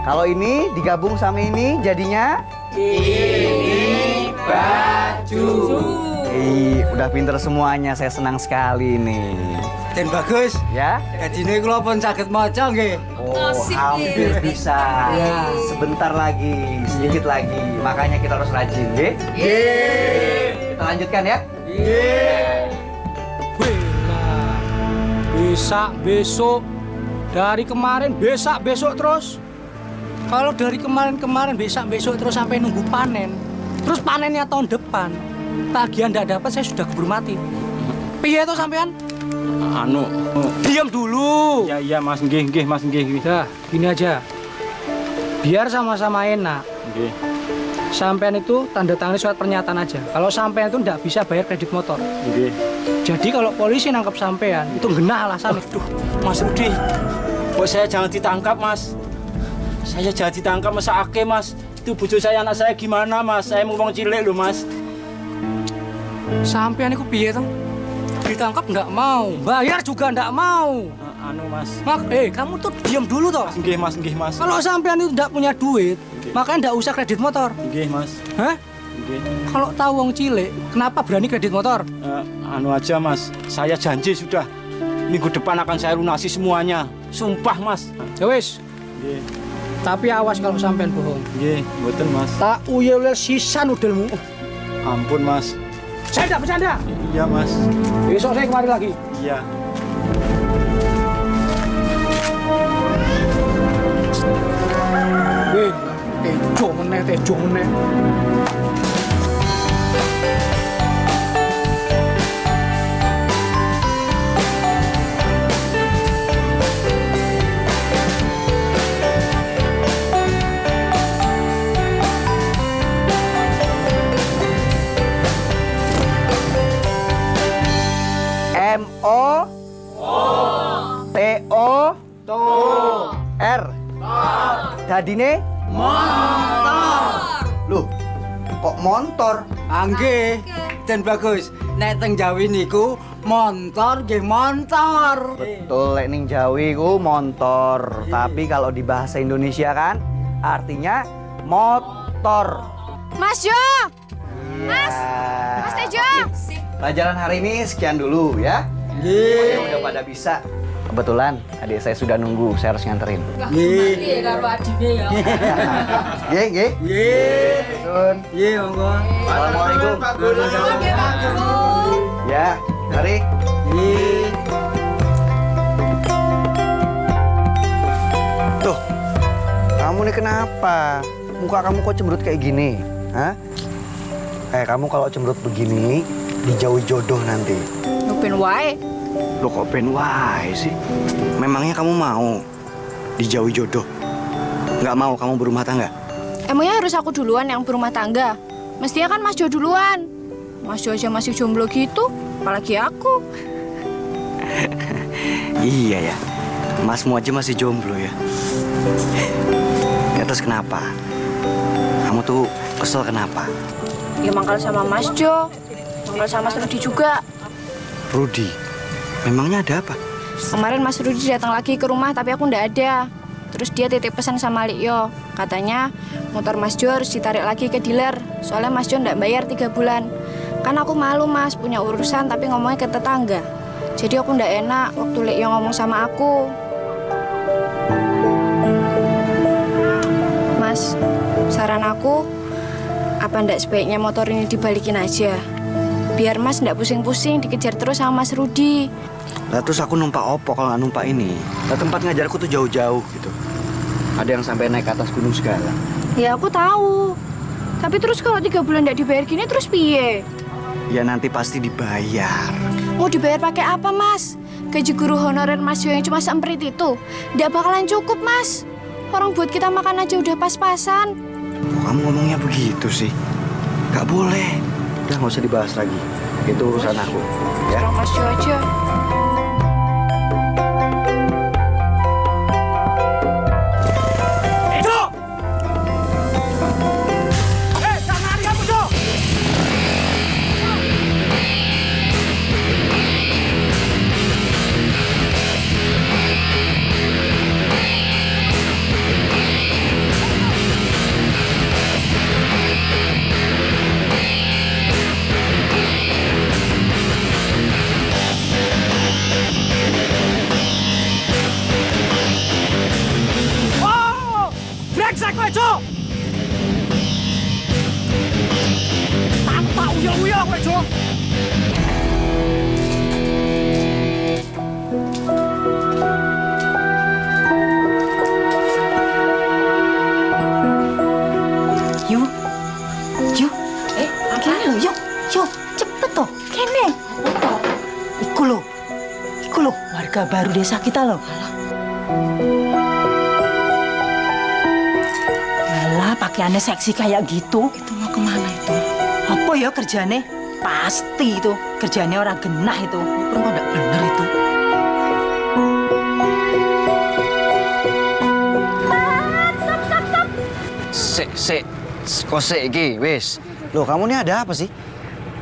Kalau ini digabung sama ini jadinya ini baju. Udah pinter semuanya, saya senang sekali nih. Dan bagus. Ya? Jadine kula pun saged maca nggih. Oh, hampir bisa. Ya. Sebentar lagi, sedikit lagi. Makanya kita harus rajin, nggih? Kita lanjutkan ya. Bisa besok, dari kemarin besok terus. Kalau dari kemarin besok terus sampai nunggu panen. Terus panennya tahun depan. Tagihan nggak dapat, saya sudah keburu mati. Piye toh sampean? Anu, Diam dulu. iya Mas, nggih Mas, nggih. Dah, gini aja. Biar sama-sama enak. Nggih. Sampean itu tanda tangan surat pernyataan aja. Kalau sampean itu nggak bisa bayar kredit motor. Nggih. Jadi kalau polisi nangkap sampean, itu genah alasan. Aduh, Mas Rudi. Kok saya jangan ditangkap, Mas? Saya jangan ditangkap, masa ake, Mas. Itu bojo saya, anak saya gimana, Mas? Saya mau ngomong cilik loh, Mas. Sampean itu piye toh? Ditangkap nggak mau, bayar juga nggak mau. Anu, Mas. Kamu tuh diam dulu toh. Nggih, Mas. Kalau sampean itu nggak punya duit, makanya nggak usah kredit motor. Nggih, Mas. Hah? Nggih. Kalau tahu wong cilik, kenapa berani kredit motor? Anu aja, Mas. Saya janji sudah. Minggu depan akan saya lunasi semuanya. Sumpah, Mas. Ya wis. Nggih. Tapi awas kalau sampean bohong. Nggih, mboten, Mas. Tak uyel-uyel sisan udelmu. Ampun, Mas. Saya tidak bercanda. Iya, Mas. Besok saya kemari lagi. Iya. Tejo meneh. M-O-T-O-R. Jadine Motor. Loh, kok montor? Nggih. Dan bagus. Nek teng Jawi niku montor nggih montor. Betul, lek ning Jawi ku montor. Tapi kalau di bahasa Indonesia kan artinya motor. Mas Jo! Mas! Ya. Mas Tejo! Pelajaran hari ini sekian dulu ya. Nggih. Udah pada bisa. Kebetulan adik saya sudah nunggu, saya harus nganterin. Nggih. Nggih. Nggih. Sun. Nggih, monggo. Assalamualaikum. Ya, mari. Nggih. Tuh, kamu nih kenapa? Muka kamu kok cemberut kayak gini? Hah? Kamu kalau cemberut begini, dijauhi jodoh nanti. Nupin wae. Lo kok pengen wae sih? Memangnya kamu mau dijauhi jodoh? Nggak mau kamu berumah tangga? Emangnya harus aku duluan yang berumah tangga? Mestinya kan Mas Jo duluan. Mas Jo aja masih jomblo gitu, apalagi aku. Iya ya, Masmu aja masih jomblo ya. Ya terus kenapa? Kamu tuh kesel kenapa? Ya mangkal sama Mas Jo, mangkal sama Mas Rudi juga. Rudi, memangnya ada apa? Kemarin Mas Rudi datang lagi ke rumah tapi aku ndak ada. Terus dia titip pesan sama Likyo. Katanya motor Mas Jo harus ditarik lagi ke dealer. Soalnya Mas Jo ndak bayar 3 bulan. Kan aku malu Mas, punya urusan tapi ngomongnya ke tetangga. Jadi aku ndak enak waktu Likyo ngomong sama aku. Mas, saran aku, apa ndak sebaiknya motor ini dibalikin aja? Biar Mas ndak pusing-pusing dikejar terus sama Mas Rudi. Lah terus aku numpak opo kalau nggak numpak ini? Lah tempat ngajarku tuh jauh-jauh gitu. Ada yang sampai naik ke atas gunung segala. Ya aku tahu. Tapi terus kalau 3 bulan ndak dibayar gini terus piye? Ya nanti pasti dibayar. Mau dibayar pakai apa, Mas? Gaji guru honorer Mas Jo yang cuma semprit itu ndak bakalan cukup, Mas. Orang buat kita makan aja udah pas-pasan. Kok kamu ngomongnya begitu sih? Gak boleh. Udah nggak usah dibahas lagi. Itu urusan aku. Ya. Orang Mas Jo aja. Jo. Yuk, yuk, kene lho, yuk, cepet toh, kene. Iku lho, warga baru desa kita loh. Alah, pakaiannya seksi kayak gitu. Itu mau kemana itu? Apa ya kerjane? Pasti itu kerjane orang genah itu. Perempuan tidak bener itu. Kok iki, wis. Loh, kamu nih ada apa sih?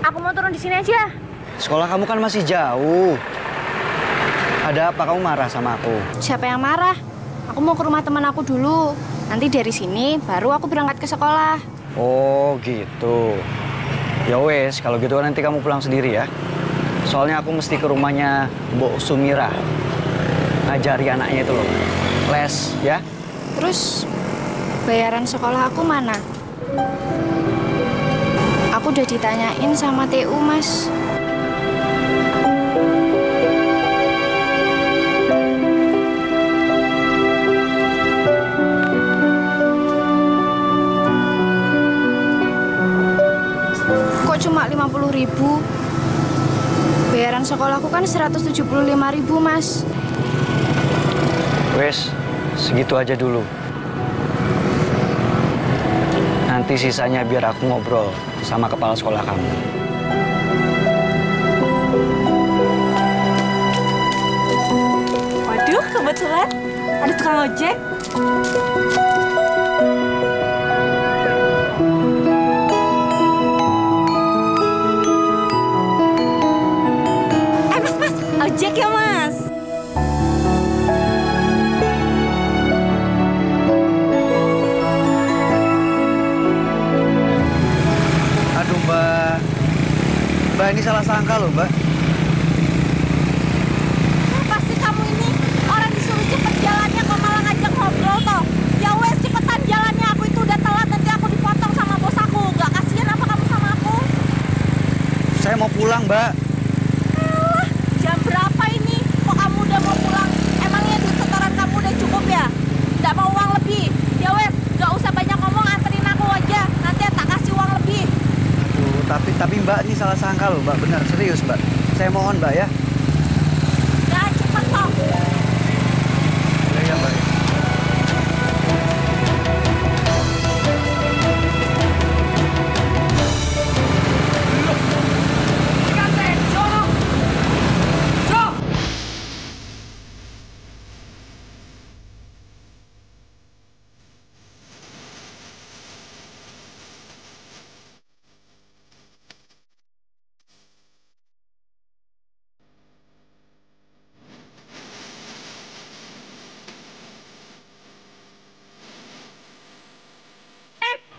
Aku mau turun di sini aja. Sekolah kamu kan masih jauh. Ada apa kamu marah sama aku? Siapa yang marah? Aku mau ke rumah teman aku dulu. Nanti dari sini baru aku berangkat ke sekolah. Oh, gitu. Ya wes, kalau gitu nanti kamu pulang sendiri ya. Soalnya aku mesti ke rumahnya Mbok Sumira. Ngajari anaknya itu loh. Les, ya. Terus bayaran sekolah aku mana? Aku udah ditanyain sama TU, Mas. Kok cuma 50.000? Bayaran sekolahku kan 175.000, Mas. Wes, segitu aja dulu. Nanti sisanya biar aku ngobrol sama kepala sekolah kamu. Waduh, kebetulan ada tukang ojek. Mas, ojek ya, Mas? Aduh, Mbak. Mbak, ini salah sangka loh, Mbak. Apa sih kamu ini? Orang disuruh cepet jalannya kok malah ngajak ngobrol toh. Ya wes, cepetan jalannya. Aku itu udah telat, nanti aku dipotong sama bos aku. Gak kasihan apa kamu sama aku? Saya mau pulang, Mbak. Alah, jam berapa ini? Kok kamu udah mau pulang? Emangnya duit setoran kamu udah cukup ya? Gak mau uang lebih? Ya wes, gak usah banyak ngomong, anterin aku aja. Nanti tak kasih uang lebih. Tuh, tapi Mbak ini salah sangka loh, Mbak. Benar, serius, Mbak. Saya mohon, Mbak, ya. Ya cepet toh. Ya, Mbak.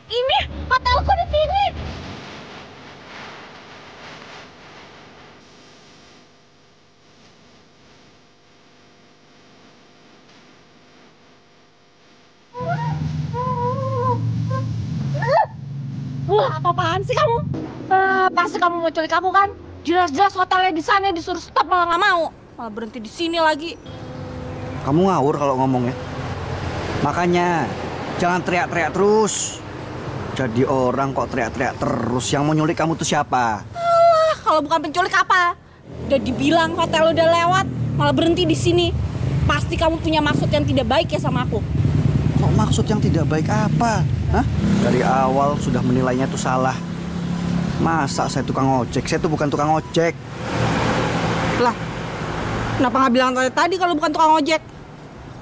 Ini hotelku di sini. Apa-apaan sih kamu? Pasti kamu mau culik aku kan? Jelas-jelas hotelnya di sana, disuruh stop malah nggak mau. Malah berhenti di sini lagi. Kamu ngawur kalau ngomong ya. Makanya jangan teriak-teriak terus. Jadi orang kok teriak-teriak terus. Yang mau nyulik kamu tuh siapa? Alah, kalau bukan penculik apa? Udah dibilang hotel udah lewat, malah berhenti di sini. Pasti kamu punya maksud yang tidak baik ya sama aku. Kok maksud yang tidak baik apa? Hah? Dari awal sudah menilainya tuh salah. Masa saya tukang ojek? Saya tuh bukan tukang ojek. Lah, kenapa nggak bilang tadi kalau bukan tukang ojek?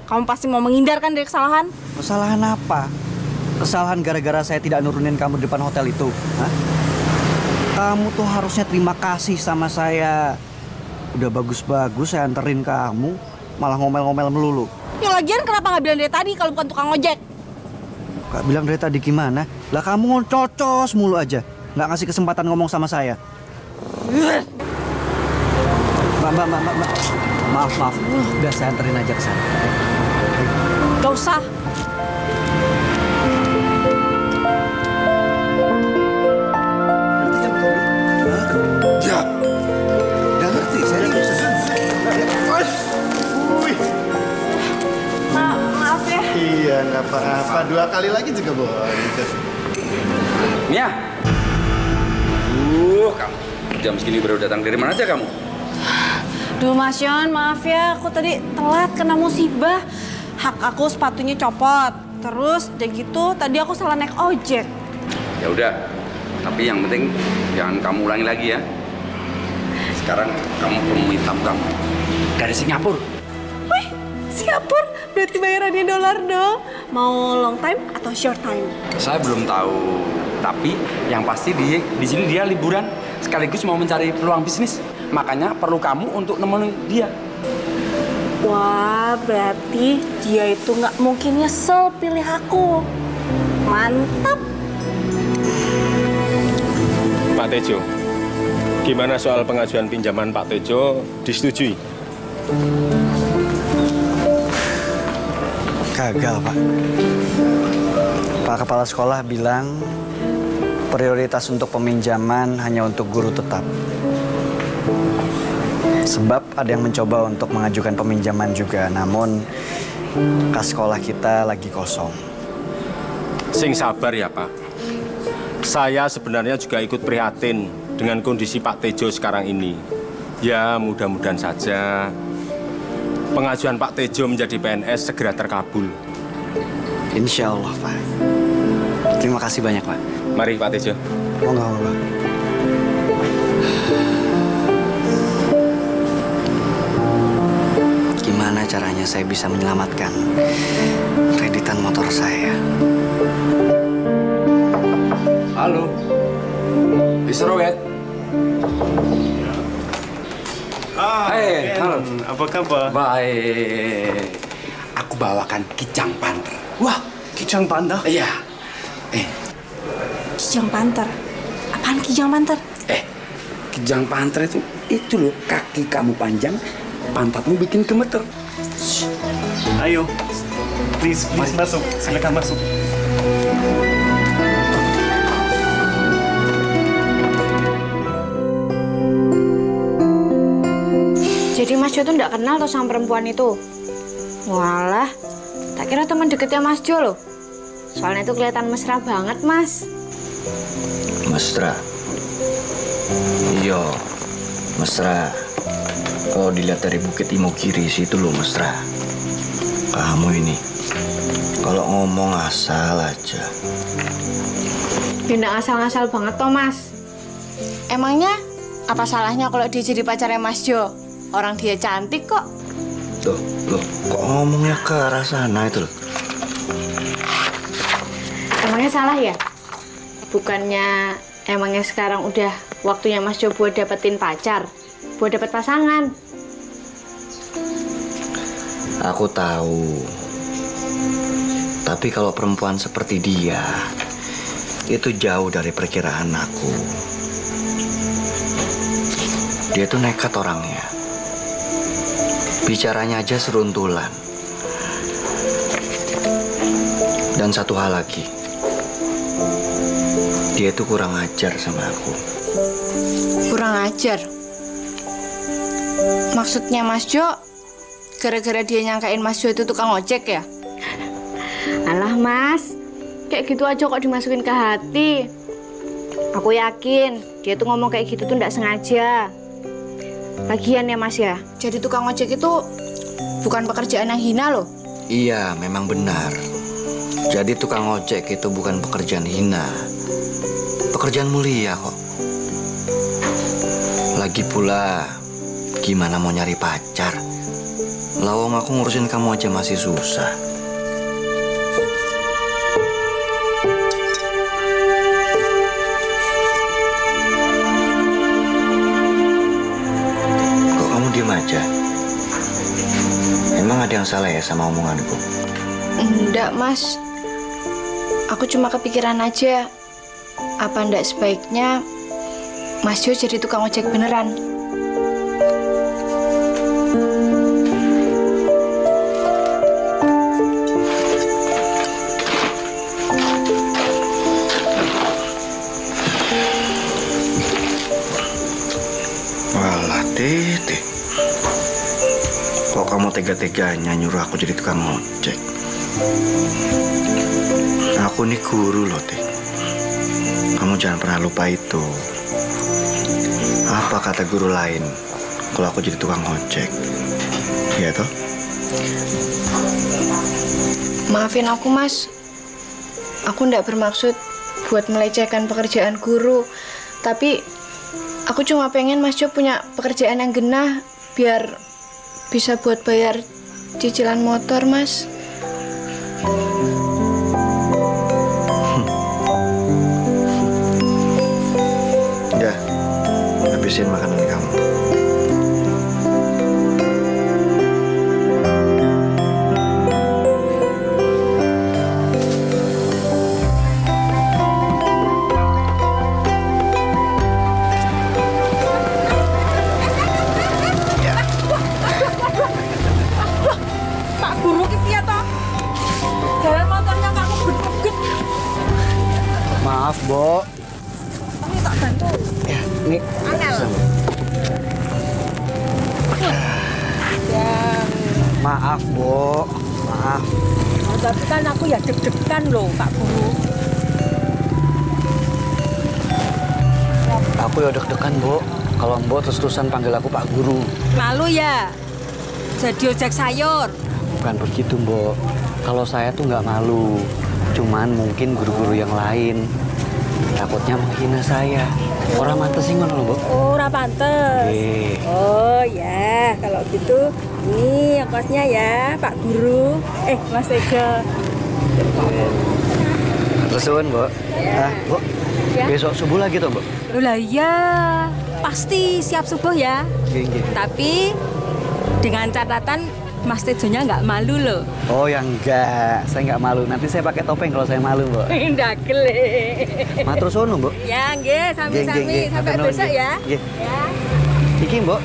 Kamu pasti mau menghindarkan dari kesalahan. Kesalahan apa? Kesalahan gara-gara saya tidak nurunin kamu di depan hotel itu. Hah? Kamu tuh harusnya terima kasih sama saya. Udah bagus-bagus saya anterin kamu, malah ngomel-ngomel melulu. Ya lagian kenapa nggak bilang dari tadi kalau bukan tukang ojek? Kak bilang dari tadi gimana? Lah kamu ngocos mulu aja. Nggak ngasih kesempatan ngomong sama saya. Mbak. Maaf. Udah saya anterin aja ke sana. Gak usah. Iya, nggak apa-apa. 2 kali lagi juga boleh. Mia. Kamu jam segini baru datang. Dari mana aja kamu? Duh Mas Yon, maaf ya, aku tadi telat kena musibah. Hak aku sepatunya copot. Terus udah gitu, tadi aku salah naik ojek. Ya udah. Tapi yang penting jangan kamu ulangi lagi ya. Sekarang kamu perlu hitam kamu dari Singapura. Wih, Singapura? Berarti bayarannya dolar dong. Mau long time atau short time? Saya belum tahu. Tapi yang pasti di sini dia liburan sekaligus mau mencari peluang bisnis. Makanya perlu kamu untuk nemenin dia. Wah, berarti dia itu nggak mungkin nyesel pilih aku. Mantap. Pak Tejo, gimana soal pengajuan pinjaman Pak Tejo disetujui? Gagal, Pak. Pak Kepala Sekolah bilang prioritas untuk peminjaman hanya untuk guru tetap. Sebab ada yang mencoba untuk mengajukan peminjaman juga, namun kas sekolah kita lagi kosong. Sing sabar ya, Pak. Saya sebenarnya juga ikut prihatin dengan kondisi Pak Tejo sekarang ini. Ya, mudah-mudahan saja pengajuan Pak Tejo menjadi PNS segera terkabul. Insya Allah, Pak. Terima kasih banyak, Pak. Mari, Pak Tejo. Monggo. Gimana caranya saya bisa menyelamatkan kreditan motor saya? Halo. Bisa Robert? Halo. Apa kabar? Baik. Aku bawakan kijang panter. Wah, kijang panda? Iya. Kijang panter. Apaan kijang panter? Kijang panter itu loh, kaki kamu panjang, pantatmu bikin gemeter. Ayo, please masuk. Silakan masuk. Jadi Mas Jo tuh nggak kenal tuh sama perempuan itu? Walah, tak kira teman deketnya Mas Jo loh. Soalnya itu kelihatan mesra banget, Mas. Mesra? Iya, mesra. Kalau dilihat dari Bukit Imogiri situ loh mesra. Kamu ini, kalau ngomong asal aja. Ya nggak ngasal-ngasal banget toh, Mas. Emangnya apa salahnya kalau dia jadi pacarnya Mas Jo? Orang dia cantik kok. Loh, kok ngomongnya ke arah sana itu loh? Emangnya salah ya? Bukannya emangnya sekarang udah waktunya Mas Jo buat dapetin pacar, buat dapet pasangan? Aku tahu. Tapi kalau perempuan seperti dia, itu jauh dari perkiraan aku. Dia tuh nekat orangnya. Bicaranya aja seruntulan. Dan satu hal lagi. Dia tuh kurang ajar sama aku. Kurang ajar? Maksudnya Mas Jo, gara-gara dia nyangkain Mas Jo itu tukang ojek ya? Alah Mas, kayak gitu aja kok dimasukin ke hati. Aku yakin dia tuh ngomong kayak gitu tuh nggak sengaja. Lagian ya Mas ya, jadi tukang ojek itu bukan pekerjaan yang hina loh. Iya, memang benar. Jadi tukang ojek itu bukan pekerjaan hina. Pekerjaan mulia kok. Lagi pula, gimana mau nyari pacar? Lawang aku ngurusin kamu aja masih susah. Kok kamu diem aja? Emang ada yang salah ya sama omonganku? Enggak Mas, aku cuma kepikiran aja. Apa enggak sebaiknya Mas Jo jadi tukang ojek beneran? Walah, Tete. Kok kamu tega-teganya nyuruh aku jadi tukang ojek? Aku nih guru loh, Teh. Kamu jangan pernah lupa itu. Apa kata guru lain kalau aku jadi tukang ojek? Iya toh? Maafin aku, Mas. Aku ndak bermaksud buat melecehkan pekerjaan guru. Tapi aku cuma pengen Mas Jo punya pekerjaan yang genah biar bisa buat bayar cicilan motor, Mas. Udah, habisin makanan kamu. Pak Guru ki piye to? Jalan motornya kamu gebet. Maaf, Bo. Ini tak bantu. Ya, nih. Angel. Maaf, Bo. Maaf. Tapi kan aku ya deg-degan loh, Pak Guru. Aku ya deg-degan, Bo. Kalau Mbok terus-terusan panggil aku Pak Guru. Malu ya? Jadi ojek sayur. Bukan begitu, Mbok. Kalau saya tuh nggak malu. Cuman mungkin guru-guru yang lain takutnya menghina saya. Orang mantes sih ngono lho, Mbok. Oh, ora pantes. Oh ya, kalau gitu ini ongkosnya ya, Pak Guru. Mas Tejo. Terus suwun, Mbok. Ya. Mbok. Ya. Besok subuh lagi toh, Mbok? Lah iya, pasti siap subuh ya. Nggih. Tapi dengan catatan Mas Tejonya nggak malu loh. Oh, ya enggak. Saya nggak malu. Nanti saya pakai topeng kalau saya malu, Mbok. Ndagel. Matur suwun, Mbok. Ya, nggih, sami-sami. Sampai besok ya. Nggih. Ya. Iki, Mbok.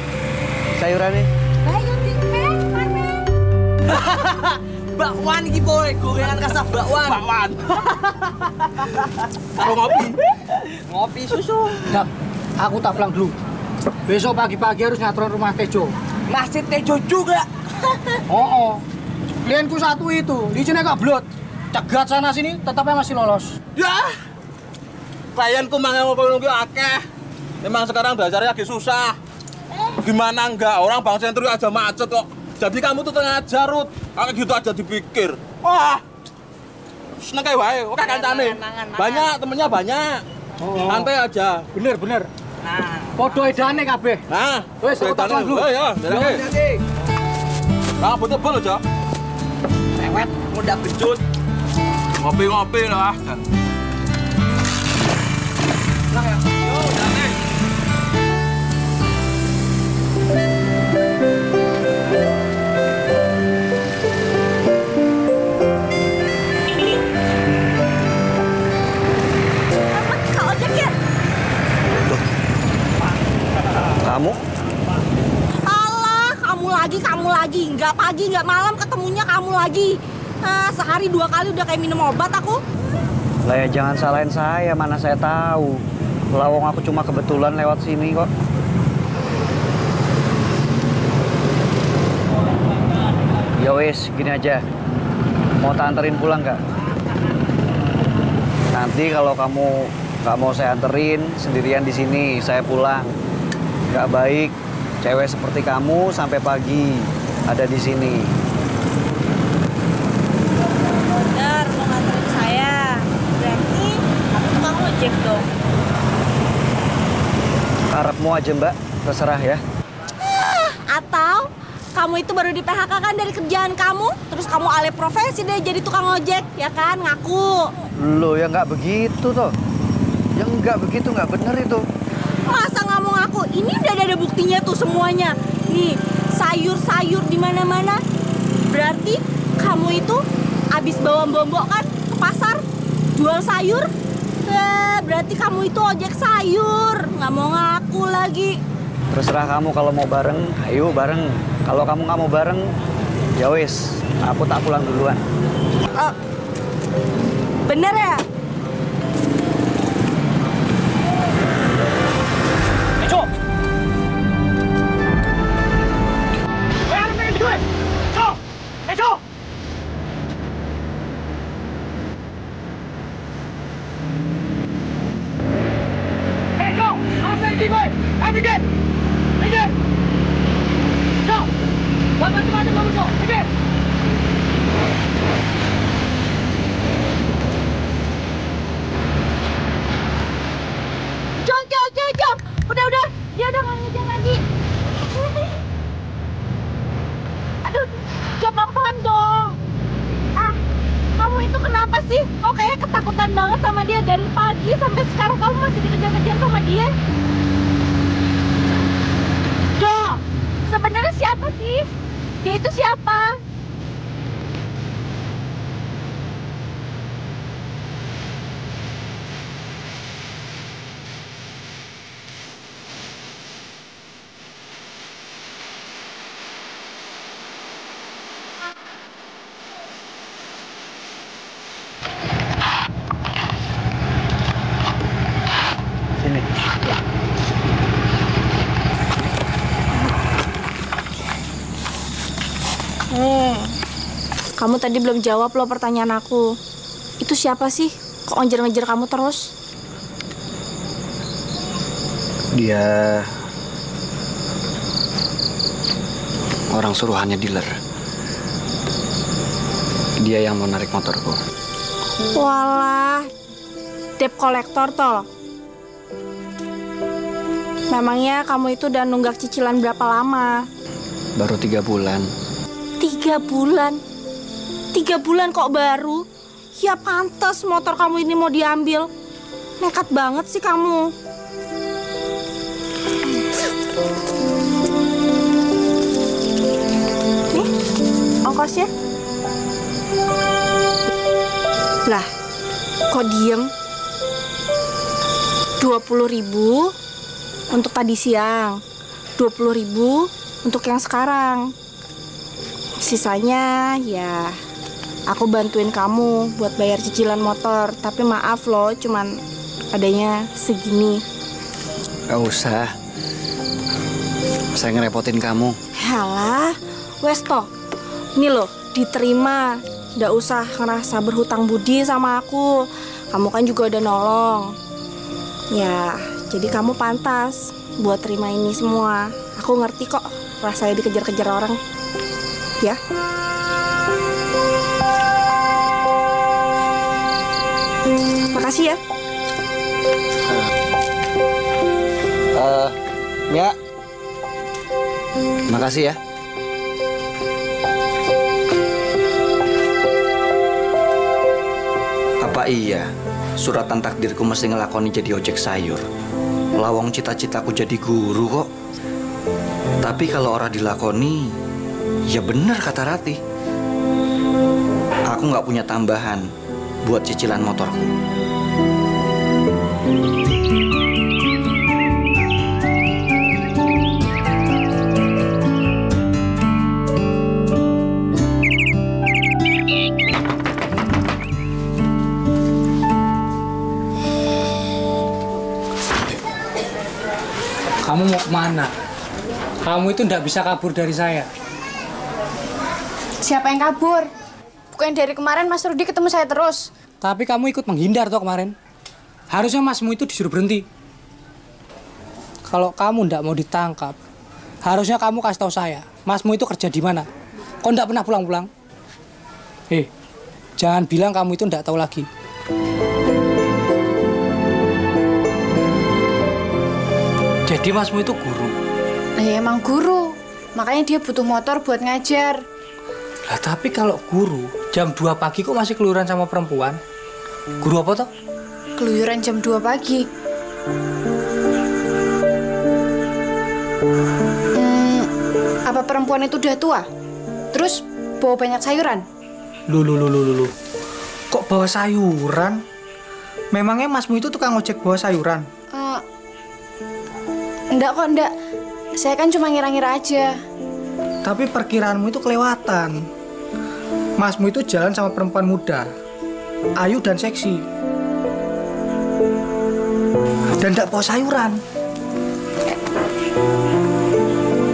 Sayurane. Ayo dipek, Parmen. Bakwan iki boy, gorengan kasah bakwan. Bakwan. Karo ngopi. Ngopi susu. Dak, aku tak pulang dulu. Besok pagi-pagi harus nyatron rumah Tejo. Masih Tejo juga. Oh, klienku satu itu, licinnya keblot. Cegat sana sini, tetapnya masih lolos. Ya. Klienku mangan ngopi akeh. Memang sekarang belajarnya lagi susah. Gimana enggak? Orang Bank Senturi aja macet kok. Jadi kamu tuh tengah aja, Rut. Kayak gitu aja dipikir. Wah. Seneng kayak wae, oke kancane. Banyak, temennya banyak. Santai aja. Bener. Nah, podo edane kabeh. Nah, wes aku tak pulang dulu. Ya, berarti. Nah, betul aja. Lewat, mudah genjut. Ngopi-ngopi lah. Nah, ya. Yo, jane. Kamu? Alah, kamu lagi. Nggak pagi, nggak malam ketemunya kamu lagi. Sehari 2 kali udah kayak minum obat aku. Lah ya jangan salahin saya, mana saya tahu. Lawang aku cuma kebetulan lewat sini kok. Ya wis, gini aja. Mau tak anterin pulang nggak? Nanti kalau kamu nggak mau saya anterin, sendirian di sini, saya pulang. Nggak baik, cewek seperti kamu sampai pagi ada di sini. Bener, mau nganterin saya. Berarti aku tukang ojek dong. Karepmu aja, Mbak. Terserah ya. Atau kamu itu baru di PHK kan dari kerjaan kamu, terus kamu alih profesi deh jadi tukang ojek, ya kan? Ngaku. Loh, ya nggak begitu toh. Ya nggak begitu, nggak bener itu. Masa nggak mau ngaku? Ini udah ada buktinya tuh semuanya. Nih, sayur-sayur di mana-mana. Berarti kamu itu abis bawa mbok kan ke pasar jual sayur. Berarti kamu itu ojek sayur. Nggak mau ngaku lagi. Terserah kamu, kalau mau bareng, ayo bareng. Kalau kamu nggak mau bareng, ya wis, aku tak pulang duluan. Bener ya? Tejo! Tejo! itu kenapa sih? Kok kayak ketakutan banget sama dia dari pagi sampai sekarang kamu masih dikejar-kejar sama dia? Do, sebenarnya siapa sih? Dia itu siapa? Kamu tadi belum jawab loh pertanyaan aku. Itu siapa sih? Kok ngejar-ngejar kamu terus? Dia orang suruhannya dealer. Dia yang mau narik motorku. Walah, debt collector toh. Memangnya kamu itu udah nunggak cicilan berapa lama? Baru 3 bulan. 3 bulan? 3 bulan kok baru? Ya pantas motor kamu ini mau diambil. Nekat banget sih kamu. Nih, ongkosnya. Lah, kok diem? 20.000 untuk tadi siang, 20.000 untuk yang sekarang. Sisanya ya aku bantuin kamu buat bayar cicilan motor. Tapi maaf loh, cuman adanya segini. Gak usah. Saya ngerepotin kamu. Halah, wes toh. Ini loh, diterima. Nggak usah ngerasa berhutang budi sama aku. Kamu kan juga udah nolong. Ya, jadi kamu pantas buat terima ini semua. Aku ngerti kok rasanya dikejar-kejar orang. Ya. Makasih ya. Ya. Makasih ya. Apa iya suratan takdirku mesti ngelakoni jadi ojek sayur? Lawang cita-citaku jadi guru kok. Tapi kalau orang dilakoni, ya bener kata Rati. Aku nggak punya tambahan buat cicilan motorku. Kamu mau kemana? Kamu itu nggak bisa kabur dari saya. Siapa yang kabur? Bukan dari kemarin Mas Rudi ketemu saya terus. Tapi kamu ikut menghindar toh kemarin. Harusnya masmu itu disuruh berhenti. Kalau kamu nggak mau ditangkap, harusnya kamu kasih tahu saya, masmu itu kerja di mana? Kok nggak pernah pulang-pulang? Jangan bilang kamu itu nggak tahu lagi. Jadi masmu itu guru? Ya emang guru, makanya dia butuh motor buat ngajar. Lah tapi kalau guru, jam 2 pagi kok masih keluyuran sama perempuan? Guru apa toh? Keluyuran jam 2 pagi. Apa perempuan itu udah tua? Terus bawa banyak sayuran? Lu. Kok bawa sayuran? Memangnya masmu itu tukang ojek bawa sayuran? Enggak kok, enggak. Saya kan cuma ngira-ngira aja. Tapi perkiraanmu itu kelewatan. Masmu itu jalan sama perempuan muda, ayu dan seksi. Dan enggak bawa sayuran.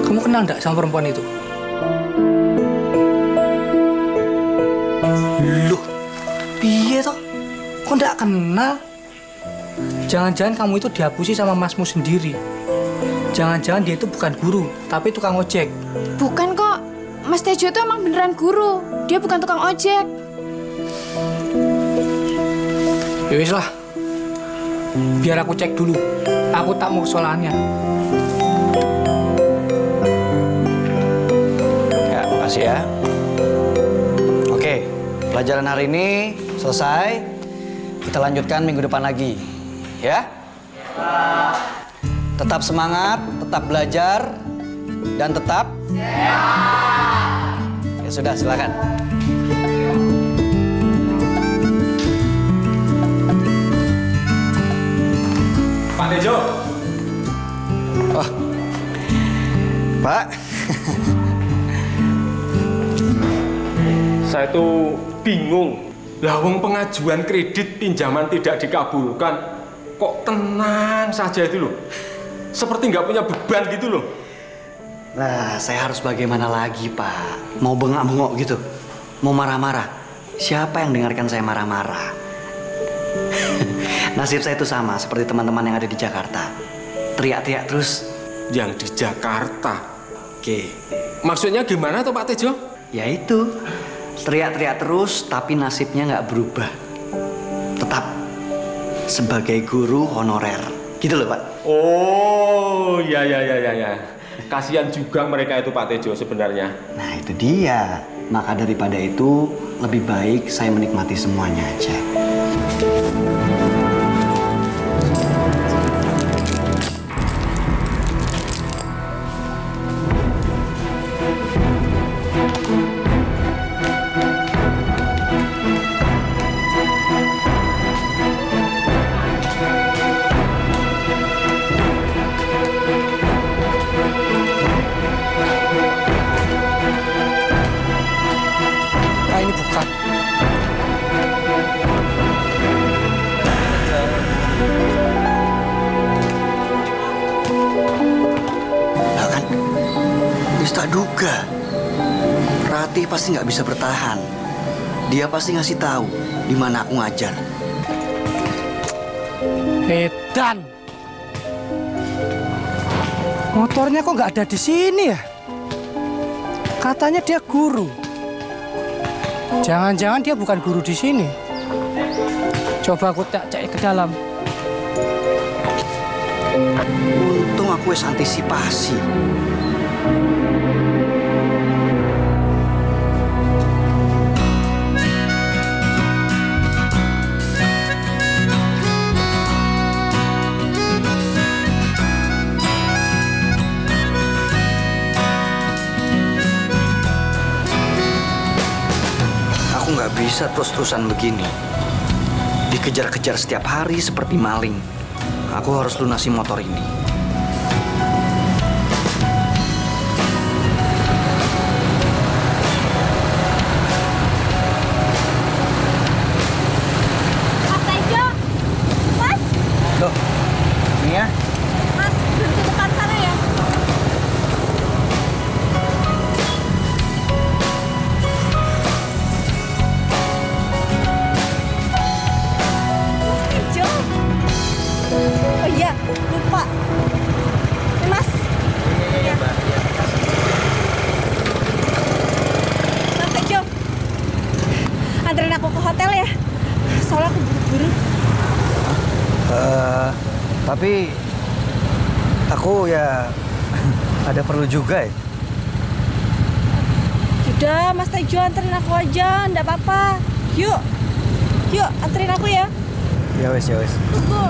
Kamu kenal enggak sama perempuan itu? Loh, piye toh? Kok enggak kenal? Jangan-jangan kamu itu dihapusi sama masmu sendiri. Jangan-jangan dia itu bukan guru, tapi tukang ojek. Bukan kok, Mas Tejo itu emang beneran guru. Dia bukan tukang ojek. Ya wis lah, biar aku cek dulu. Aku tak mau kesalahannya. Ya, makasih ya. Oke, Pelajaran hari ini selesai. Kita lanjutkan minggu depan lagi. Ya? Tetap semangat, tetap belajar, dan tetap sehat. Ya sudah, silakan. Pak Tejo. Oh, Pak. Saya tuh bingung. Lah wong pengajuan kredit pinjaman tidak dikabulkan. Kok tenang saja itu loh. Seperti nggak punya beban gitu loh. Nah, saya harus bagaimana lagi, Pak? Mau bengak-bengok gitu? Mau marah-marah? Siapa yang dengarkan saya marah-marah? Nasib saya itu sama seperti teman-teman yang ada di Jakarta. Teriak-teriak terus. Yang di Jakarta? Oke. Maksudnya gimana tuh Pak Tejo? Ya itu. Teriak-teriak terus tapi nasibnya nggak berubah. Tetap sebagai guru honorer. Gitu loh, Pak. Oh, ya. Kasihan juga mereka itu Pak Tejo sebenarnya. Nah, itu dia. Maka daripada itu, lebih baik saya menikmati semuanya aja. Ini bukan. Nah kan, bisa duga. Ratih pasti nggak bisa bertahan. Dia pasti ngasih tahu di mana aku ngajar. Edan. Motornya kok nggak ada di sini ya? Katanya dia guru. Jangan-jangan dia bukan guru di sini. Coba aku cek ke dalam. Untung aku wis antisipasi. Aku nggak bisa terus-terusan begini. Dikejar-kejar setiap hari seperti maling. Aku harus lunasi motor ini. Mas Tejo, Mas, Loh, ini ya? Mas berhenti depan sana ya. Mas Tejo. Oh iya, lupa. Ini, Mas. Iya. Mas Tejo, anterin aku ke hotel ya. Soalnya aku buru-buru. Tapi aku ya ada perlu juga ya. Udah, Mas Tejo anterin aku aja, ndak apa-apa. Yuk, anterin aku ya. Ya wes. Tunggu.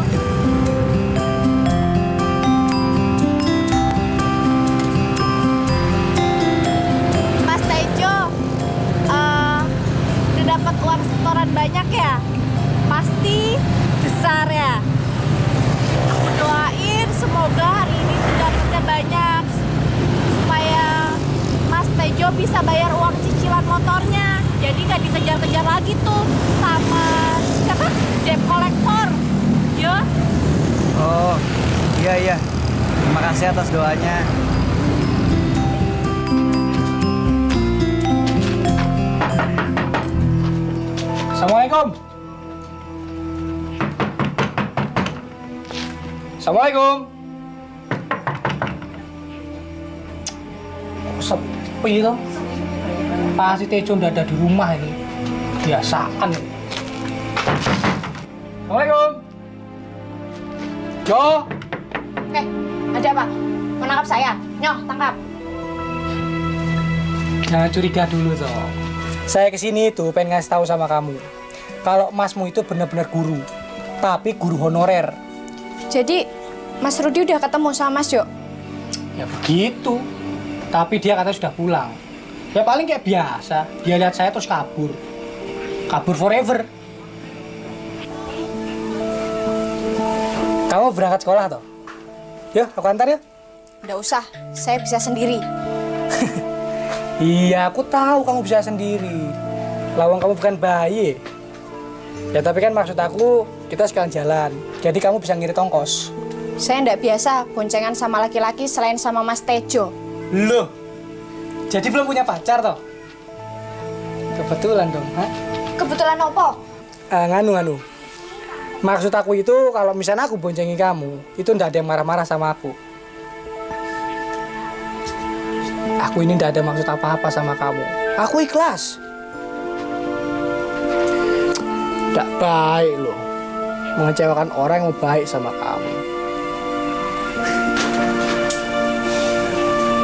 Mas Tejo, udah dapat uang setoran banyak ya? Pasti besar ya? Aku doain semoga hari ini tuh dapetnya banyak. Supaya Mas Tejo bisa bayar uang cicilan motornya. Jadi nggak dikejar-kejar lagi tuh sama siapa? Debt collector. Ya? Oh, iya. Terima kasih atas doanya. Assalamualaikum. Assalamualaikum. Kok sepi toh? Pasti Tejo ndak ada di rumah ini. Biasaan. Assalamualaikum. Jo. Ada apa? Menangkap saya? Nyoh, tangkap. Jangan curiga dulu toh. Saya kesini tuh pengen ngasih tahu sama kamu. Kalau Masmu itu benar-benar guru. Tapi guru honorer. Jadi, Mas Rudi udah ketemu sama Mas Jo? Ya begitu. Tapi dia katanya sudah pulang. Ya paling kayak biasa. Dia lihat saya terus kabur. Kabur forever. Kamu berangkat sekolah toh? Yuk, aku antar ya. Nggak usah, saya bisa sendiri. Iya, aku tahu kamu bisa sendiri. Lawang kamu bukan bayi. Ya tapi kan maksud aku, kita sekalian jalan. Jadi kamu bisa ngirit ongkos. Saya nggak biasa boncengan sama laki-laki selain sama Mas Tejo. Loh, jadi belum punya pacar toh? Kebetulan dong, ha? Kebetulan apa? Nganu. Maksud aku itu kalau misalnya aku boncengi kamu, itu ndak ada yang marah-marah sama aku. Aku ini ndak ada maksud apa-apa sama kamu. Aku ikhlas. Ndak baik loh mengecewakan orang yang mau baik sama kamu.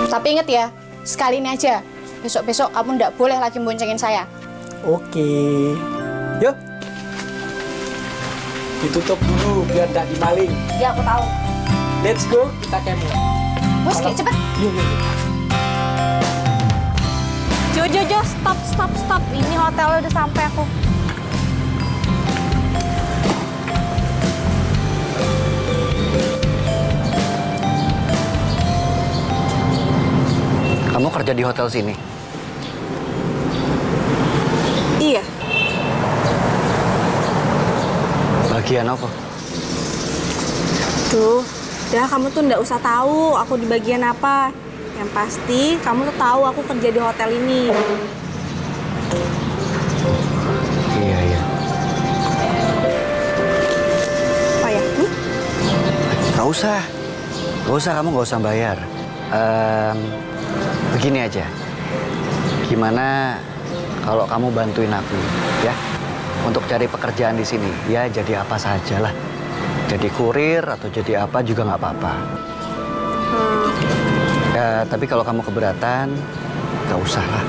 Tapi inget ya, sekali ini aja. Besok-besok kamu ndak boleh lagi boncengin saya. Oke. Yuk. Ditutup dulu biar ndak dimaling. Ya, aku tahu. Let's go, kita kemo. Bos, cepet. Yuk. Jo, stop. Ini hotelnya udah sampai aku. Kamu kerja di hotel sini? Iya. Bagian apa? Tuh, udah kamu tuh nggak usah tahu aku di bagian apa. Yang pasti kamu tuh tahu aku kerja di hotel ini. Iya. Apa ya? Gak usah, kamu gak usah bayar. Begini aja, gimana kalau kamu bantuin aku, ya? Untuk cari pekerjaan di sini, ya jadi apa saja lah. Jadi kurir atau jadi apa juga nggak apa-apa. Ya, tapi kalau kamu keberatan, nggak usah lah.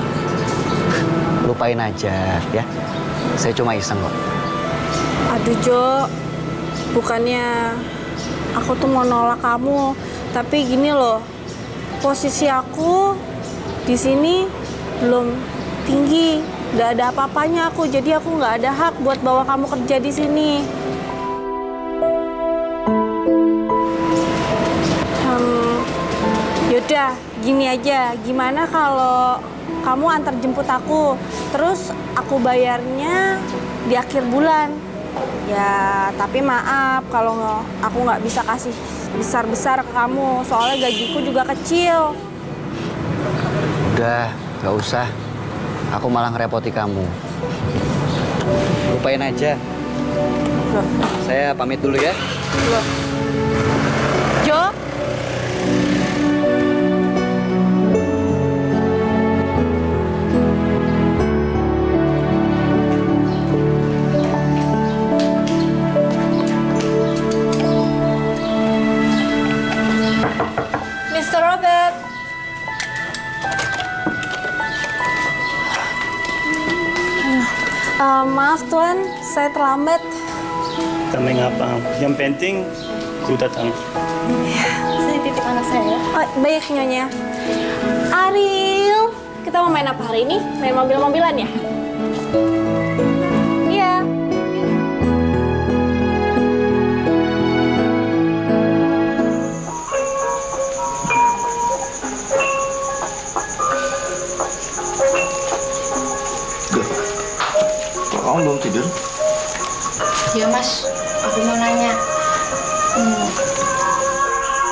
Lupain aja, ya. Saya cuma iseng kok. Aduh Jo, bukannya aku tuh mau nolak kamu, tapi gini loh, posisi aku di sini belum tinggi, nggak ada apa-apanya aku, jadi aku nggak ada hak buat bawa kamu kerja di sini. Yaudah, gini aja, gimana kalau kamu antar jemput aku, terus aku bayarnya di akhir bulan. Ya, tapi maaf kalau aku nggak bisa kasih besar-besar ke kamu, soalnya gajiku juga kecil. Udah, nggak usah. Aku malah ngerepoti kamu. Lupain aja. Saya pamit dulu ya. Jo? Mr. Robert. Maaf Tuan, saya terlambat. Tak mengapa. Yang penting ku datang. Saya titip anak saya. Oh, baik Nyonya. Ariel, kita mau main apa hari ini? Main mobil-mobilan ya? Iya. Kamu belum tidur? Ya Mas, aku mau nanya.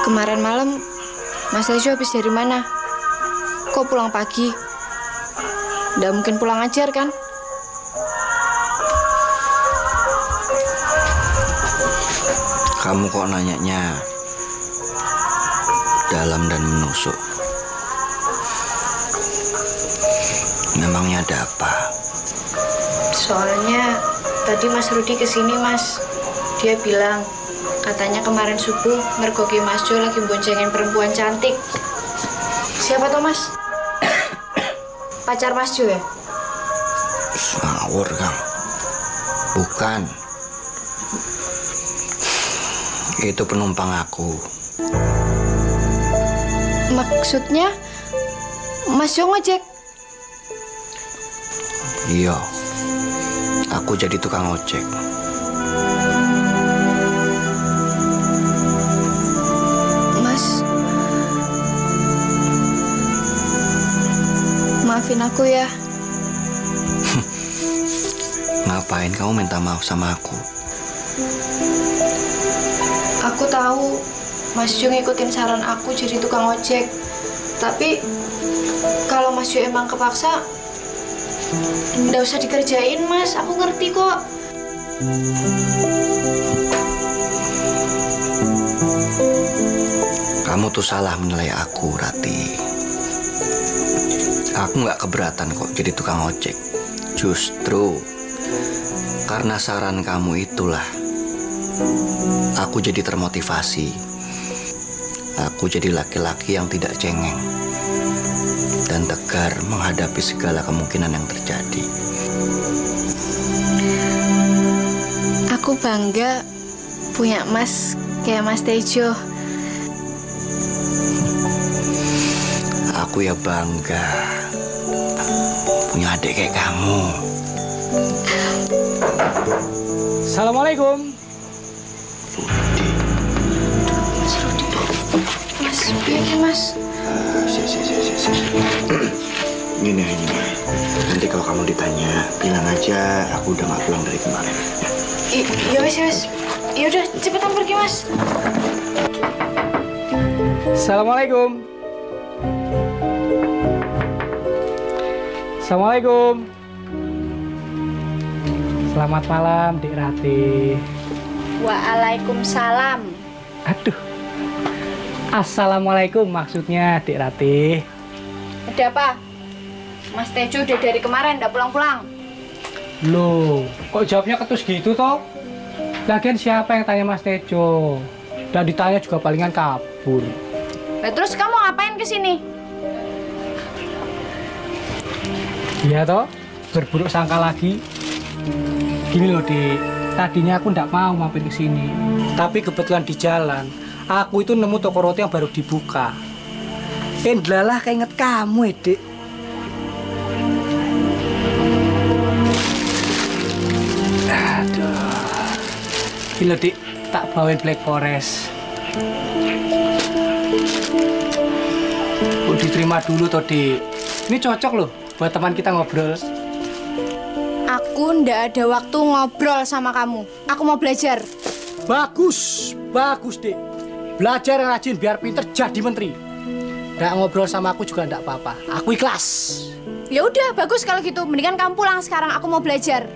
Kemarin malam Mas Tejo habis dari mana? Kok pulang pagi? Nggak mungkin pulang ajar kan? Kamu kok nanyanya dalam dan menusuk? Memangnya ada apa? Soalnya tadi Mas Rudi kesini Mas. Dia bilang katanya kemarin subuh mergoki Mas Jo lagi boncengin perempuan cantik. Siapa tuh Mas? Pacar Mas Jo ya? Ngawur kamu. Bukan. Itu penumpang aku. Maksudnya Mas Jo ngojek? Iya. Aku jadi tukang ojek. Mas, maafin aku ya. Ngapain kamu minta maaf sama aku? Aku tahu Mas Jo ngikutin saran aku jadi tukang ojek. Tapi kalau Mas Jo emang kepaksa, nggak usah dikerjain, Mas. Aku ngerti kok. Kamu tuh salah menilai aku, Rati. Aku nggak keberatan kok jadi tukang ojek. Justru karena saran kamu itulah aku jadi termotivasi. Aku jadi laki-laki yang tidak cengeng dan tegar menghadapi segala kemungkinan yang terjadi. Aku bangga punya Mas kayak Mas Tejo. Aku ya bangga punya adik kayak kamu. Assalamualaikum. Mas, biar Mas. Ini. Nanti kalau kamu ditanya, bilang aja aku udah nggak pulang dari kemarin. Iya wes. Ya udah, cepetan pergi Mas. Assalamualaikum. Assalamualaikum. Selamat malam, Dik Rati. Waalaikumsalam. Aduh. Assalamualaikum maksudnya, Dik Rati. Ada apa? Mas Tejo udah dari kemarin nggak pulang-pulang. Loh, kok jawabnya ketus gitu toh? Lagian siapa yang tanya Mas Tejo? Dan ditanya juga palingan kabur. Nah, terus kamu ngapain kesini? Iya toh, berburuk sangka lagi. Gini loh, Dik. Tadinya aku nggak mau mampir ke sini. Tapi kebetulan di jalan, aku itu nemu toko roti yang baru dibuka. Endlalah keinget kamu, Dik. Aduh. Gini loh, Dik. Tak bawain Black Forest. Diterima dulu toh, Dik. Ini cocok loh buat teman kita ngobrol. Aku ndak ada waktu ngobrol sama kamu. Aku mau belajar. Bagus, Dik. Belajar yang rajin biar pinter jadi menteri. Nggak ngobrol sama aku juga nggak apa-apa. Aku ikhlas. Ya udah, bagus kalau gitu. Mendingan kamu pulang sekarang. Aku mau belajar.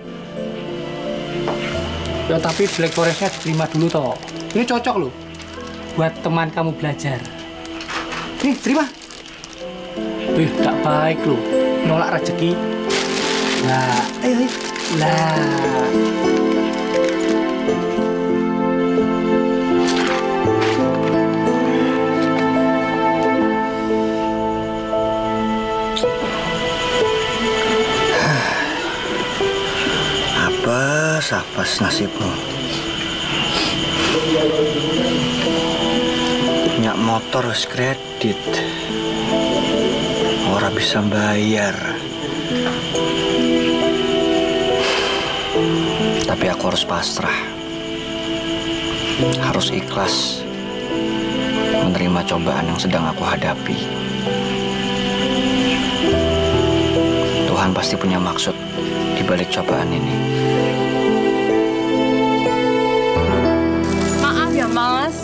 Ya tapi Black Forest-nya diterima dulu toh. Ini cocok loh buat teman kamu belajar. Nih, terima. Wih, nggak baik loh. Nolak rezeki. Nah, ayo. Lah. Sapas nasibmu. Punya motor kredit. Ora bisa bayar. Tapi aku harus pasrah. Harus ikhlas menerima cobaan yang sedang aku hadapi. Tuhan pasti punya maksud di balik cobaan ini. Maaf ya Mas,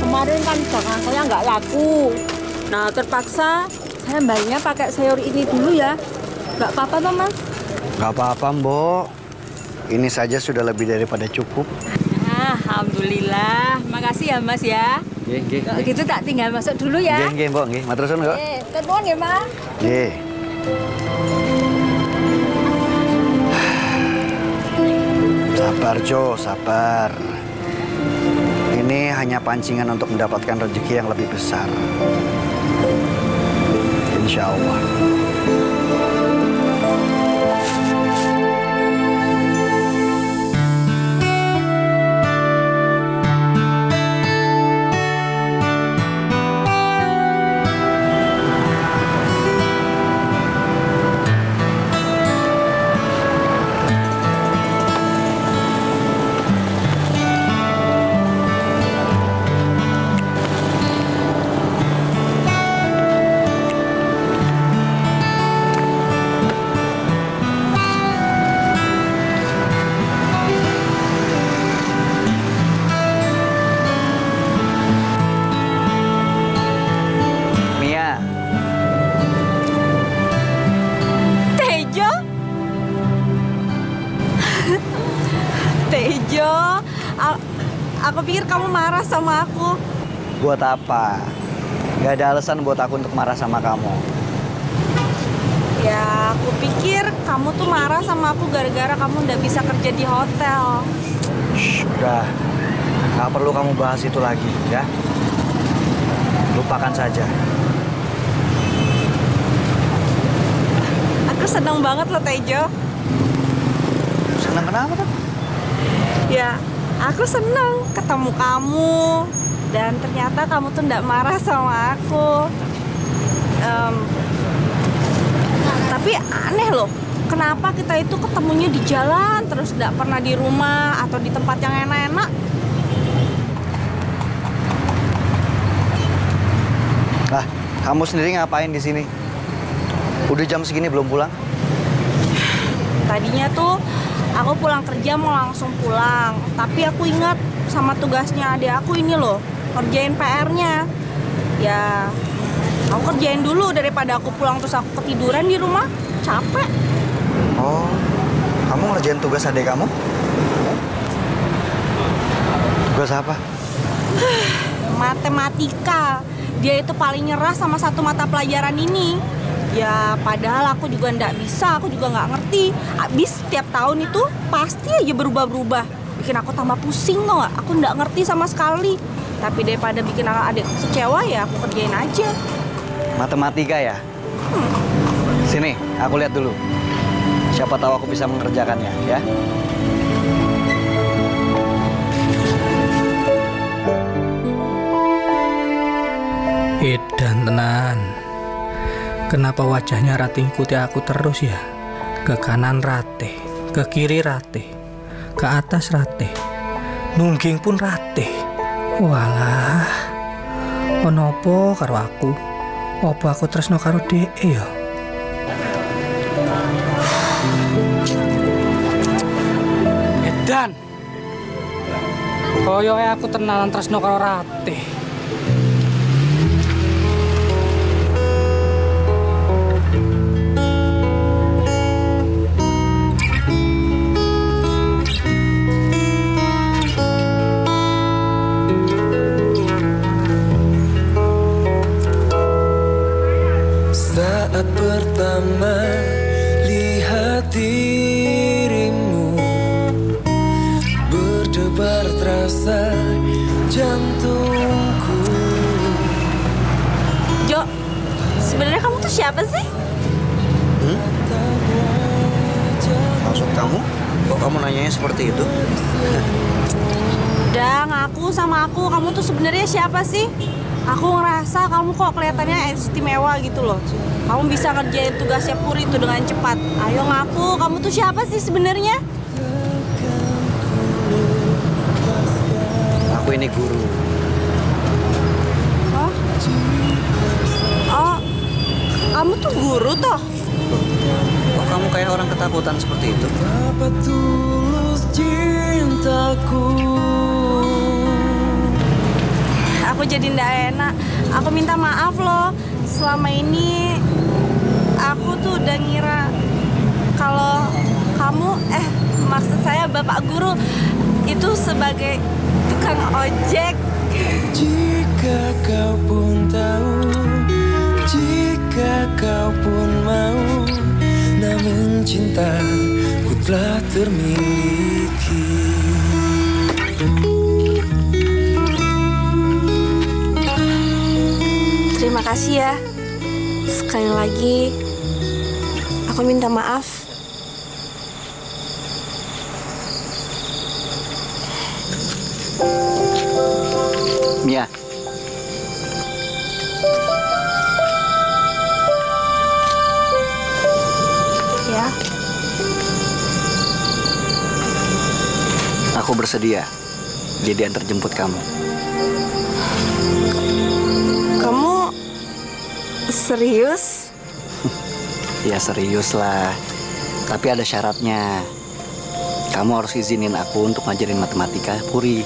kemarin kan dagangan saya nggak laku. Nah terpaksa saya bayarnya pakai sayur ini dulu ya. Nggak apa-apa toh Mas? Nggak apa-apa, Mbok. Ini saja sudah lebih daripada cukup. Alhamdulillah, makasih ya Mas ya. Nggih. Kalau gitu tak tinggal masuk dulu ya. Nggih, Mbok, nggih. Matur suwun kok. Telepon ya Mas. Nggih. Sabar, Jo, sabar. Ini hanya pancingan untuk mendapatkan rezeki yang lebih besar. Insya Allah. Tejo, aku pikir kamu marah sama aku. Buat apa? Gak ada alasan buat aku untuk marah sama kamu. Ya, aku pikir kamu tuh marah sama aku gara-gara kamu nggak bisa kerja di hotel. Shh, udah. Gak perlu kamu bahas itu lagi, ya. Lupakan saja. Aku seneng banget loh, Tejo. Senang kenapa kan? Ya, aku seneng ketemu kamu. Dan ternyata kamu tuh nggak marah sama aku. Tapi aneh loh, kenapa kita itu ketemunya di jalan terus nggak pernah di rumah atau di tempat yang enak-enak? Lah, kamu sendiri ngapain di sini? Udah jam segini belum pulang? Tadinya tuh aku pulang kerja mau langsung pulang, tapi aku ingat sama tugasnya adik aku ini loh, kerjain PR-nya. Ya, aku kerjain dulu daripada aku pulang terus aku ketiduran di rumah, capek. Oh, kamu ngerjain tugas adik kamu? Tugas apa? Matematika. Dia itu paling nyerah sama satu mata pelajaran ini. Ya, padahal aku juga nggak bisa, aku juga nggak ngerti. Abis tiap tahun itu pasti aja berubah-berubah. Bikin aku tambah pusing tau nggak? Aku nggak ngerti sama sekali. Tapi daripada bikin adik kecewa ya aku kerjain aja. Matematika ya? Sini, aku lihat dulu. Siapa tahu aku bisa mengerjakannya, ya. Edan tenan. Kenapa wajahnya Ratih ikuti aku terus ya? Ke kanan Ratih, ke kiri Ratih, ke atas Ratih, nungging pun Ratih. Walah, ono apa karo aku? Apa aku tresno karo dhek ya? Edan, koyoke aku tenanan tresno karo Ratih. Saat pertama lihat dirimu, berdebar terasa jantungku. Jo, sebenarnya kamu tuh siapa sih? Maksud kamu? Kok kamu nanyanya seperti itu? Udah ngaku sama aku, kamu tuh sebenarnya siapa sih? Aku ngerasa kamu kok kelihatannya istimewa gitu loh. Kamu bisa ngerjain tugasnya Puri itu dengan cepat. Ayo ngaku, kamu tuh siapa sih sebenarnya? Aku ini guru. Oh, kamu tuh guru toh? Kok kamu kayak orang ketakutan seperti itu? Betapa tulus cintaku. Aku jadi ndak enak. Aku minta maaf loh. Selama ini aku tuh udah ngira kalau kamu, maksud saya Bapak Guru itu sebagai tukang ojek. Jika kau pun tahu, jika kau pun mau, namun cintaku telah termiliki. Terima kasih ya. Sekali lagi, aku minta maaf. Mia. Ya. Aku bersedia jadi antar jemput kamu. Kamu serius? Ya serius lah. Tapi ada syaratnya. Kamu harus izinin aku untuk ngajarin matematika Puri.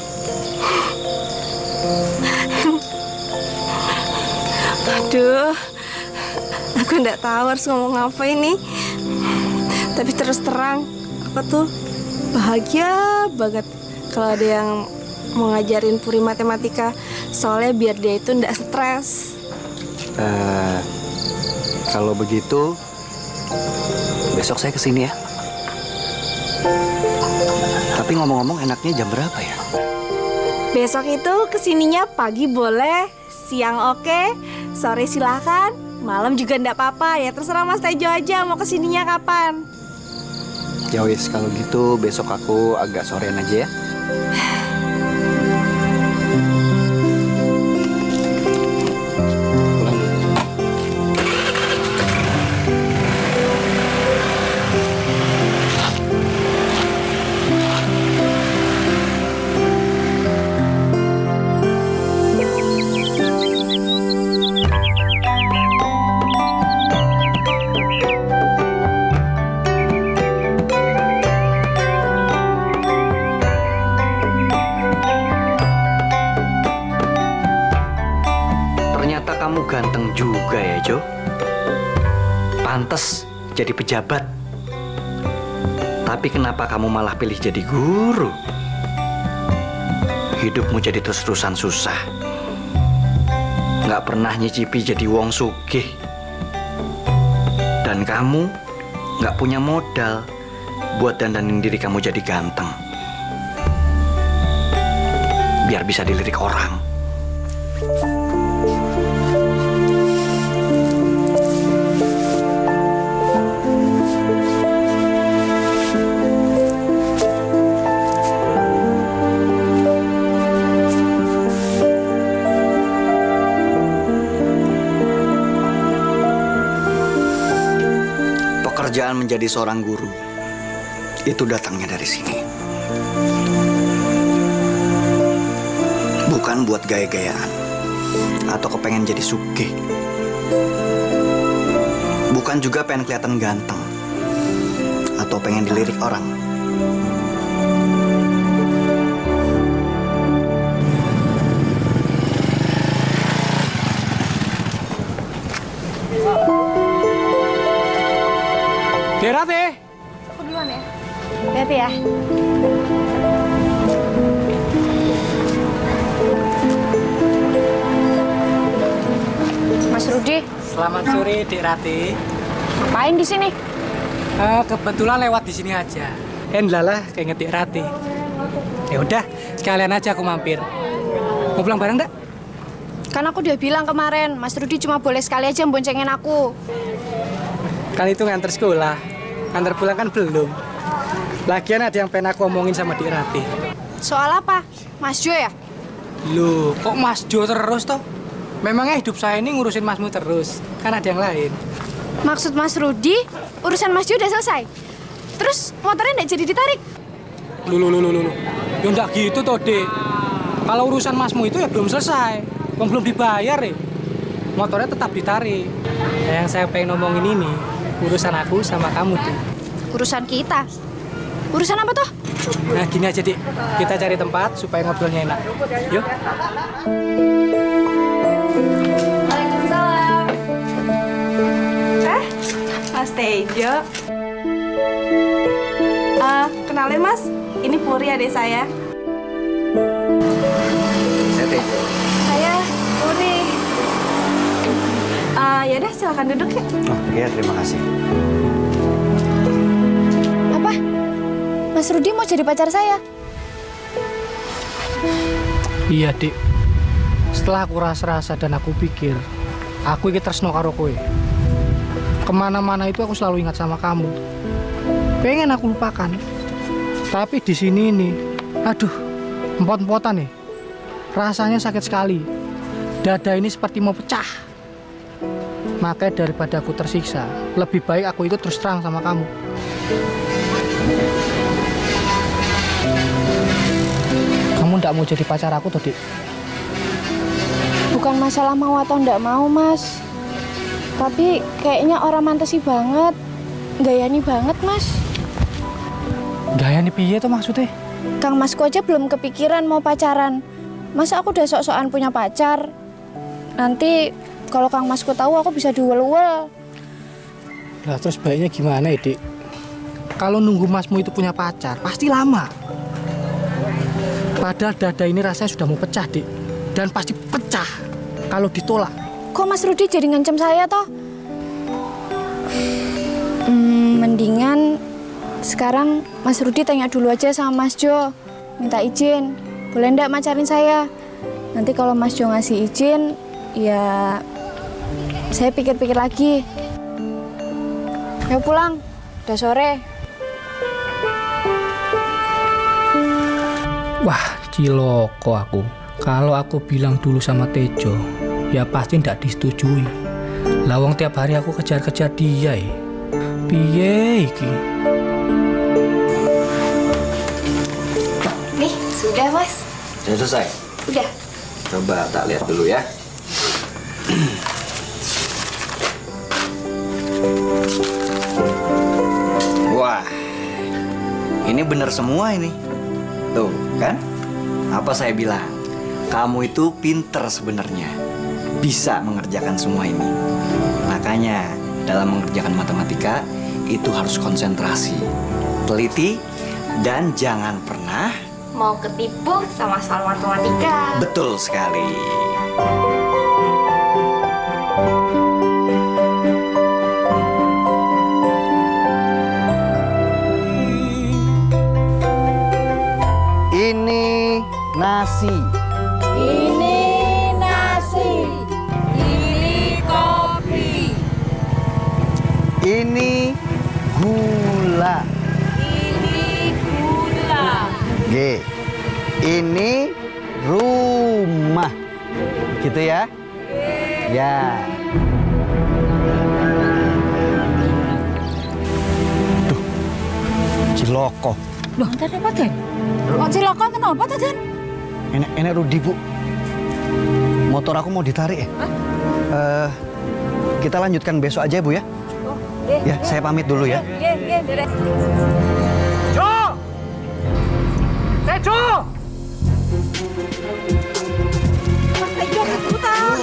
Aduh, aku nggak tahu harus ngomong apa ini. Tapi terus terang, aku tuh Bahagia banget kalau ada yang mau ngajarin Puri matematika. Soalnya biar dia itu nggak stres. Kalau begitu, besok saya kesini ya. Tapi ngomong-ngomong enaknya jam berapa ya? Besok itu kesininya pagi boleh, siang oke, sore silahkan, malam juga nggak apa-apa ya. Terserah Mas Tejo aja mau kesininya kapan. Ya wis, kalau gitu besok aku agak sorean aja ya. Ganteng juga ya, Jo. Pantes jadi pejabat. Tapi kenapa kamu malah pilih jadi guru? Hidupmu jadi terus-terusan susah. Nggak pernah nyicipi jadi wong sugih. Dan kamu nggak punya modal buat dandanin diri kamu jadi ganteng. Biar bisa dilirik orang. Pekerjaan menjadi seorang guru itu datangnya dari sini. Bukan buat gaya-gayaan atau kepengen jadi sugih. Bukan juga pengen kelihatan ganteng atau pengen dilirik orang. Rati. Aku duluan ya. Hati-hati ya. Mas Rudi. Selamat sore, Dek Rati. Ngapain di sini? Kebetulan lewat di sini aja. Lalah kayak Dek Rati. Ya udah, sekalian aja aku mampir. Mau pulang bareng enggak? Kan aku udah bilang kemarin, Mas Rudi cuma boleh sekali aja boncengin aku. Kan itu nganter sekolah. Nganter pulang kan belum. Lagian ada yang pengen aku omongin sama Dek Rati. Soal apa? Mas Jo ya? Loh, kok Mas Jo terus toh? Memangnya hidup saya ini ngurusin Masmu terus? Kan ada yang lain. Maksud Mas Rudi, urusan Mas Jo udah selesai? Terus motornya nggak jadi ditarik? Loh. Ya nggak gitu toh, Dek. Kalau urusan Masmu itu ya belum selesai. Belum dibayar ya. Motornya tetap ditarik. Nah, yang saya pengen ngomongin ini, urusan aku sama kamu tuh. Urusan kita? Urusan apa tuh? Nah gini aja, Dik. Kita cari tempat supaya ngobrolnya enak. Yuk. Waalaikumsalam. Mas Tejo. Kenalin Mas, ini Puri adik saya. Saya Tejo. Saya Puri. Yaudah silakan duduk ya. Oh iya, terima kasih. Apa? Mas Rudi mau jadi pacar saya? Iya, Dik. Setelah aku rasa-rasa dan aku pikir, aku iki tresno karo kowe. Kemana-mana itu aku selalu ingat sama kamu. Pengen aku lupakan. Tapi di sini nih, aduh, empot-empotan nih. Rasanya sakit sekali. Dada ini seperti mau pecah. Makanya daripada aku tersiksa, lebih baik aku itu terus terang sama kamu. Kamu ndak mau jadi pacar aku tuh, Dik? Bukan masalah mau atau ndak mau, Mas. Tapi kayaknya orang mantesi banget. Gayani banget, Mas. Gayani piye tuh maksudnya? Kang Masku aja belum kepikiran mau pacaran. Masa aku udah sok-sokan punya pacar? Nanti kalau Kang Masku tahu aku bisa diuel-uel. Lah terus baiknya gimana ya, Dik? Kalau nunggu masmu itu punya pacar, pasti lama. Padahal dada ini rasanya sudah mau pecah, Dik. Dan pasti pecah kalau ditolak. Kok Mas Rudi jadi ngancam saya toh? Mendingan sekarang Mas Rudi tanya dulu aja sama Mas Jo. Minta izin, boleh ndak macarin saya? Nanti kalau Mas Jo ngasih izin, ya saya pikir-pikir lagi. Ayo pulang, udah sore. Wah, ciloko aku. Kalau aku bilang dulu sama Tejo, ya pasti ndak disetujui. Lawang tiap hari aku kejar-kejar dia. Piye iki? Nih, sudah Mas. Sudah selesai? Udah. Coba tak lihat dulu ya. Wah, ini bener semua ini. Tuh, kan? Apa saya bilang? Kamu itu pinter sebenarnya. Bisa mengerjakan semua ini. Makanya, dalam mengerjakan matematika, itu harus konsentrasi, teliti, dan jangan pernah Mau ketipu sama soal matematika. betul sekali. Ini nasi. Ini nasi. Ini kopi. Ini gula. Ini gula. G. Ini rumah. Gitu ya? Ya. Duh. Ciloko. Loh, tadi apa, Den? Kok ciloko kenapa, Den? Enak Rudi, Bu. Motor aku mau ditarik ya? Kita lanjutkan besok aja, Bu ya? Ya, saya pamit dulu ya. Jo! Tejo! Mas Tejo, putar.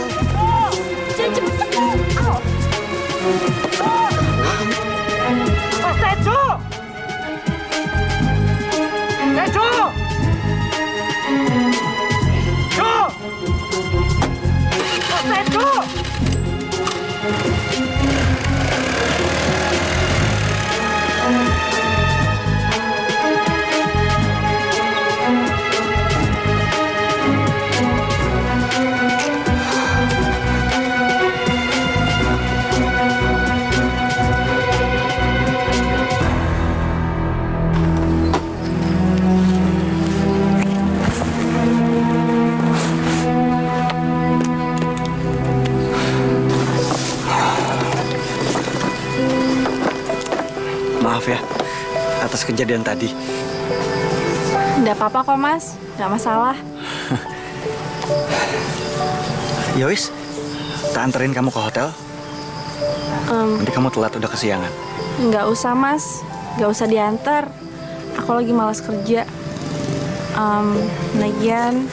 Cepet. Ayo. Mas Tejo! Tejo! Jo! Mas Tejo! Maaf ya, atas kejadian tadi. Nggak apa-apa kok, Mas. Nggak masalah. Yowis, tak anterin kamu ke hotel. Nanti kamu telat, udah kesiangan. Nggak usah, Mas. Nggak usah diantar. Aku lagi malas kerja. Lagian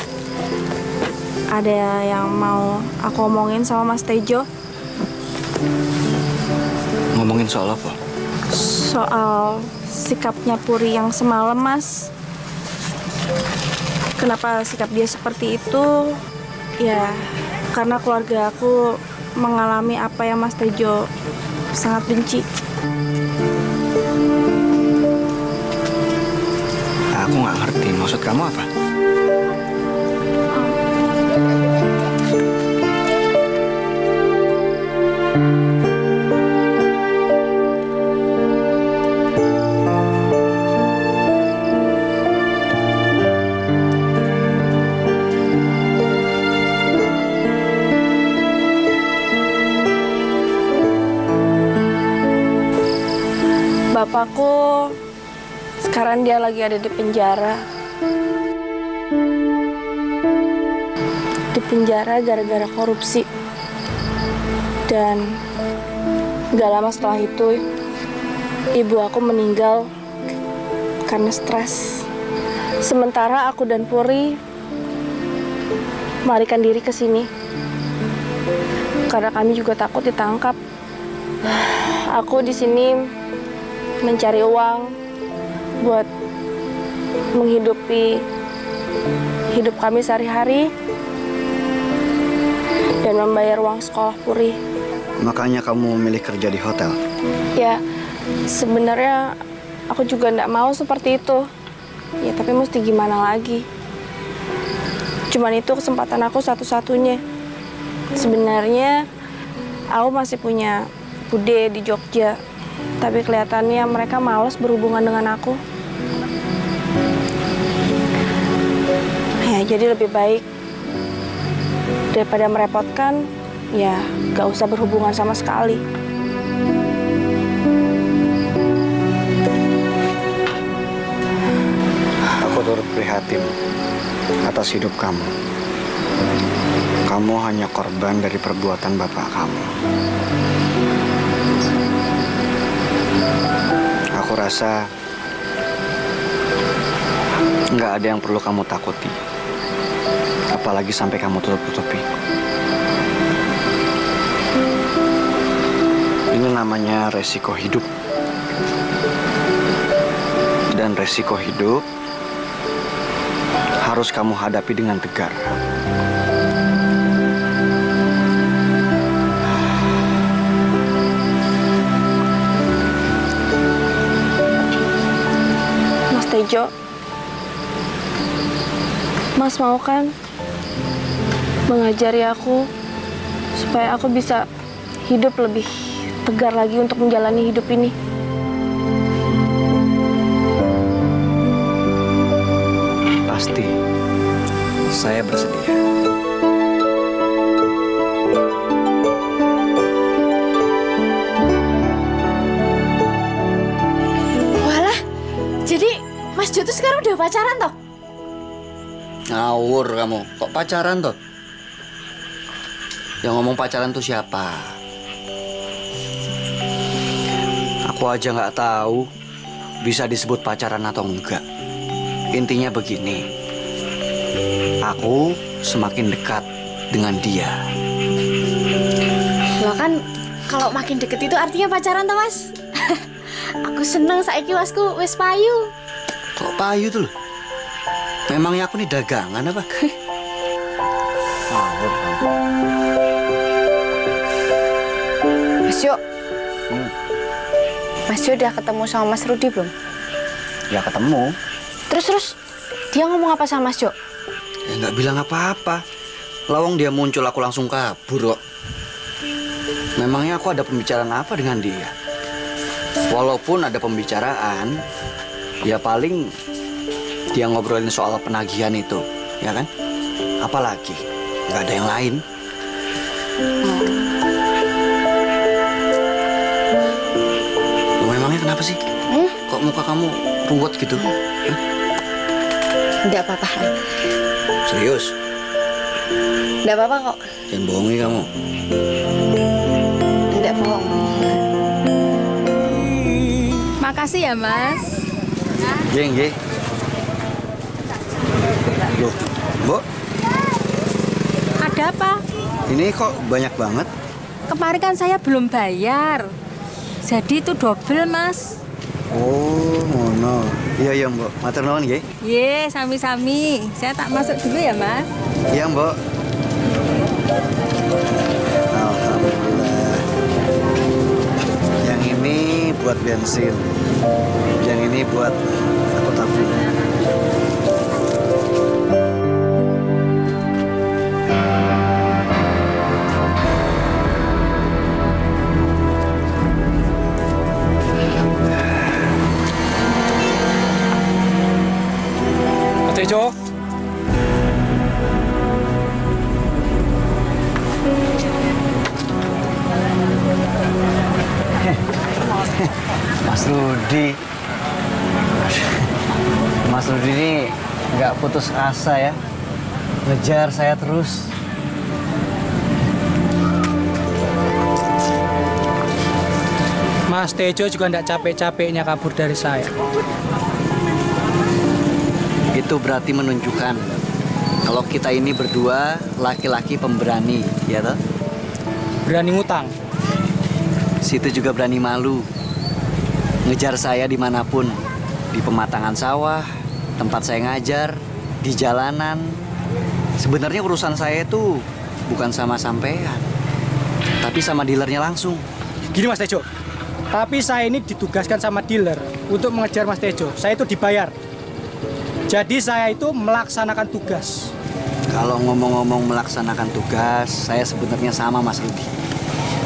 ada yang mau aku omongin sama Mas Tejo. Ngomongin soal apa? Soal sikapnya Puri yang semalam, Mas. Kenapa sikap dia seperti itu? Ya, karena keluarga aku mengalami apa yang Mas Tejo sangat benci. Aku nggak ngerti, maksud kamu apa? Bapakku sekarang dia lagi ada di penjara. Di penjara gara-gara korupsi. Dan gak lama setelah itu ibu aku meninggal karena stres. Sementara aku dan Puri melarikan diri ke sini karena kami juga takut ditangkap. Aku di sini mencari uang buat menghidupi hidup kami sehari-hari dan membayar uang sekolah Puri. Makanya kamu memilih kerja di hotel? Ya, sebenarnya aku juga nggak mau seperti itu. Ya, tapi mesti gimana lagi? Cuman itu kesempatan aku satu-satunya. Sebenarnya aku masih punya bude di Jogja, tapi kelihatannya mereka malas berhubungan dengan aku. Ya, jadi lebih baik daripada merepotkan, ya gak usah berhubungan sama sekali. Aku turut prihatin atas hidup kamu. Kamu hanya korban dari perbuatan bapak kamu. Aku rasa nggak ada yang perlu kamu takuti. Apalagi sampai kamu tutup-tutupi. Ini namanya resiko hidup. Dan resiko hidup harus kamu hadapi dengan tegar. Mas Tejo, Mas mau kan mengajari aku supaya aku bisa hidup lebih tegar lagi untuk menjalani hidup ini? Pasti, saya bersedia. Walah, jadi Mas Jo tuh sekarang udah pacaran toh? Ngawur kamu, kok pacaran toh? Yang ngomong pacaran tuh siapa? Aku aja nggak tahu bisa disebut pacaran atau enggak. Intinya begini, aku semakin dekat dengan dia. Loh kan, kalau makin deket itu artinya pacaran toh Mas? Aku seneng saiki wasku wis payu. Kok payu tuh loh? Memangnya aku nih dagangan apa? Mas Jo, Mas Jo udah ketemu sama Mas Rudi belum? Ya ketemu. Terus dia ngomong apa sama Mas Jo? Ya nggak bilang apa-apa. Lawang dia muncul aku langsung kabur kok. Memangnya aku ada pembicaraan apa dengan dia? Walaupun ada pembicaraan, ya paling dia ngobrolin soal penagihan itu, ya kan? Apalagi, nggak ada yang lain. Memangnya kenapa sih? Kok muka kamu ruwet gitu? Enggak apa-apa. Serius? Enggak apa-apa kok. Jangan bohongi kamu. Enggak bohong. Makasih ya, Mas. Nggih. Loh, Mbok, Ada apa? ini kok banyak banget? Kemarin kan saya belum bayar. Jadi itu double, Mas. Oh, ngono. Iya, Mbok. Matur nuwun nggih. Ye, sami-sami. Saya tak masuk dulu ya, Mas. Iya, Mbok. Alhamdulillah. Yang ini buat bensin. Yang ini buat aku tabung. Tejo. Mas Rudi. Mas Rudi ini nggak putus asa ya. Ngejar saya terus. Mas Tejo juga nggak capek-capeknya kabur dari saya. Itu berarti menunjukkan kalau kita ini berdua laki-laki pemberani, ya toh? Berani ngutang. Situ juga berani malu. Ngejar saya dimanapun. Di pematangan sawah, tempat saya ngajar, di jalanan. Sebenarnya urusan saya itu bukan sama sampean, tapi sama dealernya langsung. Gini Mas Tejo, tapi saya ini ditugaskan sama dealer untuk mengejar Mas Tejo. Saya itu dibayar. Jadi saya itu melaksanakan tugas. Kalau ngomong-ngomong melaksanakan tugas, saya sebenarnya sama Mas Rudi.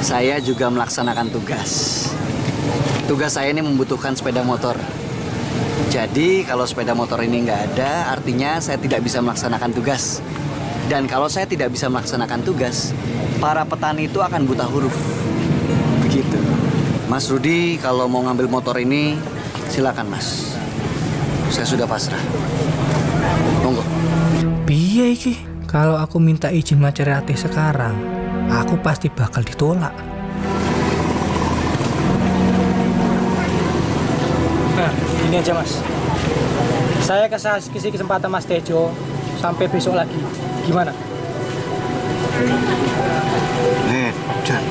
Saya juga melaksanakan tugas. Tugas saya ini membutuhkan sepeda motor. Jadi kalau sepeda motor ini nggak ada, artinya saya tidak bisa melaksanakan tugas. Dan kalau saya tidak bisa melaksanakan tugas, para petani itu akan buta huruf. Begitu. Mas Rudi kalau mau ngambil motor ini, silakan Mas. Saya sudah pasrah. Monggo. Piye iki? Kalau aku minta izin mencari hati sekarang, aku pasti bakal ditolak. Nah, ini aja Mas. Saya kasih kesempatan Mas Tejo sampai besok lagi. Gimana? Jan.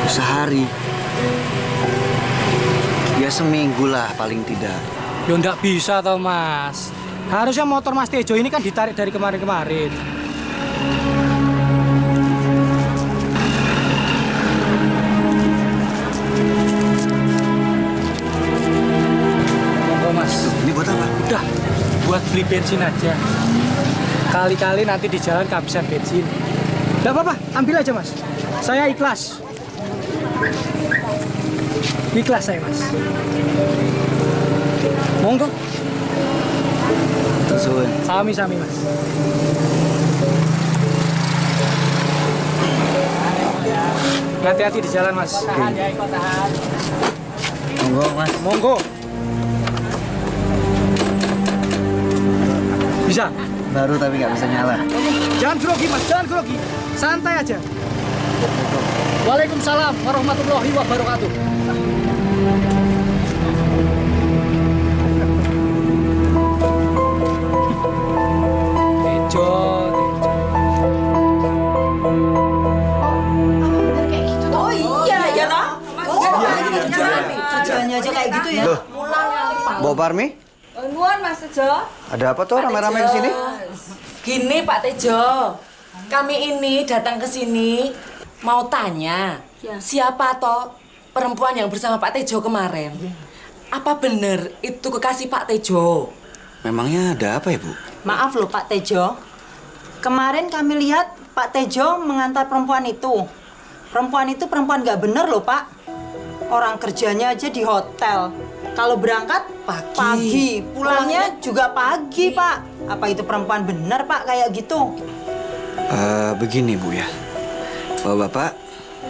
Sehari. Ya seminggu lah paling tidak. Ya nggak bisa toh Mas. Harusnya motor Mas Tejo ini kan ditarik dari kemarin-kemarin. Ini buat apa? Udah, buat beli bensin aja. Kali-kali nanti di jalan kehabisan bensin. Nggak apa-apa, ambil aja Mas. Saya ikhlas. Ikhlas saya Mas. Monggo. Sami-sami Mas. Hati-hati di jalan Mas. Monggo Mas. Monggo. Bisa? Baru tapi nggak bisa nyala. Jangan grogi Mas, jangan grogi. Santai aja. Waalaikumsalam warahmatullahi wabarakatuh. Tejo. Oh iya, ya toh? Kerjaannya aja kayak gitu ya. Loh, Mbak Parmi? Nuwun Mas Tejo. Ada apa tuh rame-rame ke sini? Gini Pak Tejo, kami ini datang ke sini mau tanya, siapa toh perempuan yang bersama Pak Tejo kemarin? Apa bener itu kekasih Pak Tejo? Memangnya ada apa ya, Bu? Maaf loh Pak Tejo. Kemarin kami lihat Pak Tejo mengantar perempuan itu. Perempuan itu perempuan nggak bener loh Pak. Orang kerjanya aja di hotel. Kalau berangkat pagi, pulangnya juga pagi Pak. Apa itu perempuan bener Pak kayak gitu? Begini Bu ya, Bapak-bapak,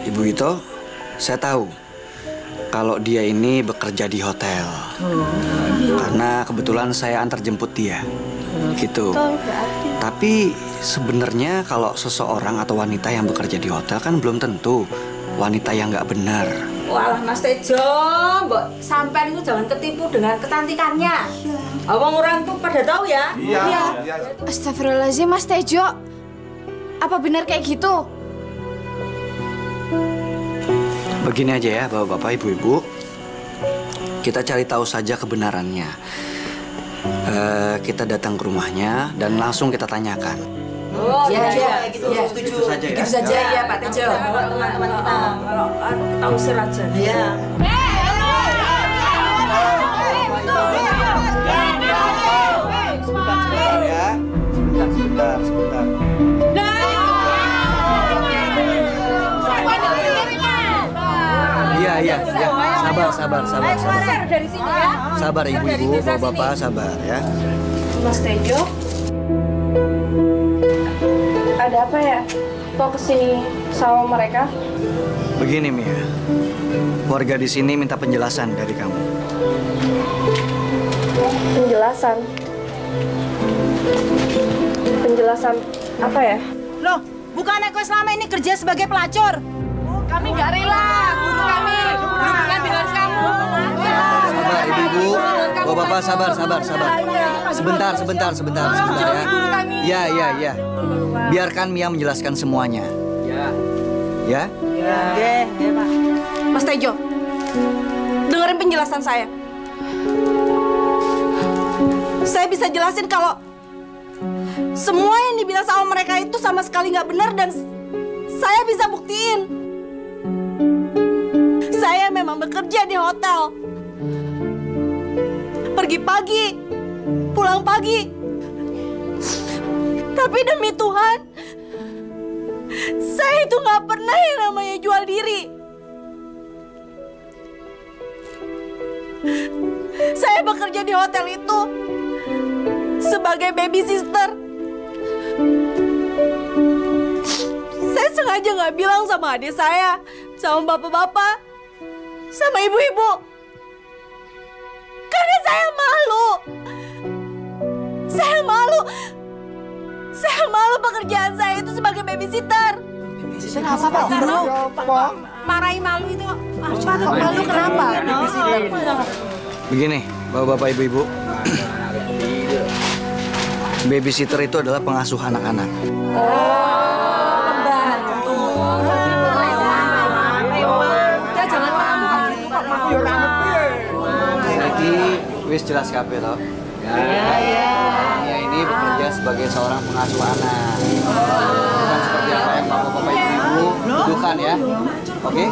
Ibu itu, saya tahu kalau dia ini bekerja di hotel. Karena kebetulan saya antar jemput dia, gitu. Tapi sebenarnya kalau seseorang atau wanita yang bekerja di hotel kan belum tentu wanita yang nggak benar. Walah Mas Tejo, mbok sampean itu jangan ketipu dengan kecantikannya. Awang orang tuh pada tahu ya? Iya. Astagfirullahaladzim Mas Tejo. Apa benar kayak gitu? Begini aja ya Bapak-bapak, Ibu-ibu. Kita cari tahu saja kebenarannya. Kita datang ke rumahnya dan langsung kita tanyakan. Oh iya, gitu. Ya. Setuju. Itu saja ya. Gitu saja ya Pak Tejo. Teman-teman kita. Kalau kita usir aja. Iya. Sebentar ya. Sebentar. Iya. Sabar. Dari sini ya. Sabar ibu-ibu, bapak-bapak, sabar ya. Mas Tejo, ada apa ya? Kok kesini sama mereka? Begini Mia, warga di sini minta penjelasan dari kamu. Penjelasan? Penjelasan apa ya? Loh, bukannya kau selama ini kerja sebagai pelacur? Kami nggak rela, guru kami berhubungan dengan kamu. Sabar ibu-ibu, bapak-bapak, sabar. Sebentar ya. Ya. Biarkan Mia menjelaskan semuanya. Ya? Oke, Pak. Mas Tejo, dengerin penjelasan saya. Saya bisa jelasin kalau semua yang dibilang sama mereka itu sama sekali nggak benar dan saya bisa buktiin. Saya memang bekerja di hotel. Pergi pagi, pulang pagi. Tapi demi Tuhan, saya itu nggak pernah yang namanya jual diri. Saya bekerja di hotel itu sebagai baby sister. Saya sengaja nggak bilang sama adik saya, sama bapak-bapak, sama ibu-ibu. Karena saya malu. Saya malu. Saya malu pekerjaan saya itu sebagai babysitter. Kenapa Pak Guru? Marahi malu itu. Malu kenapa? Begini, bapak-bapak, ibu-ibu. Babysitter itu adalah pengasuh anak-anak. Jadi, wis jelas kabeh toh. Ya ini bekerja sebagai seorang pengasuh anak. Bukan seperti apa yang bapak-bapak, ibu-ibu tuduhkan ya. Oke?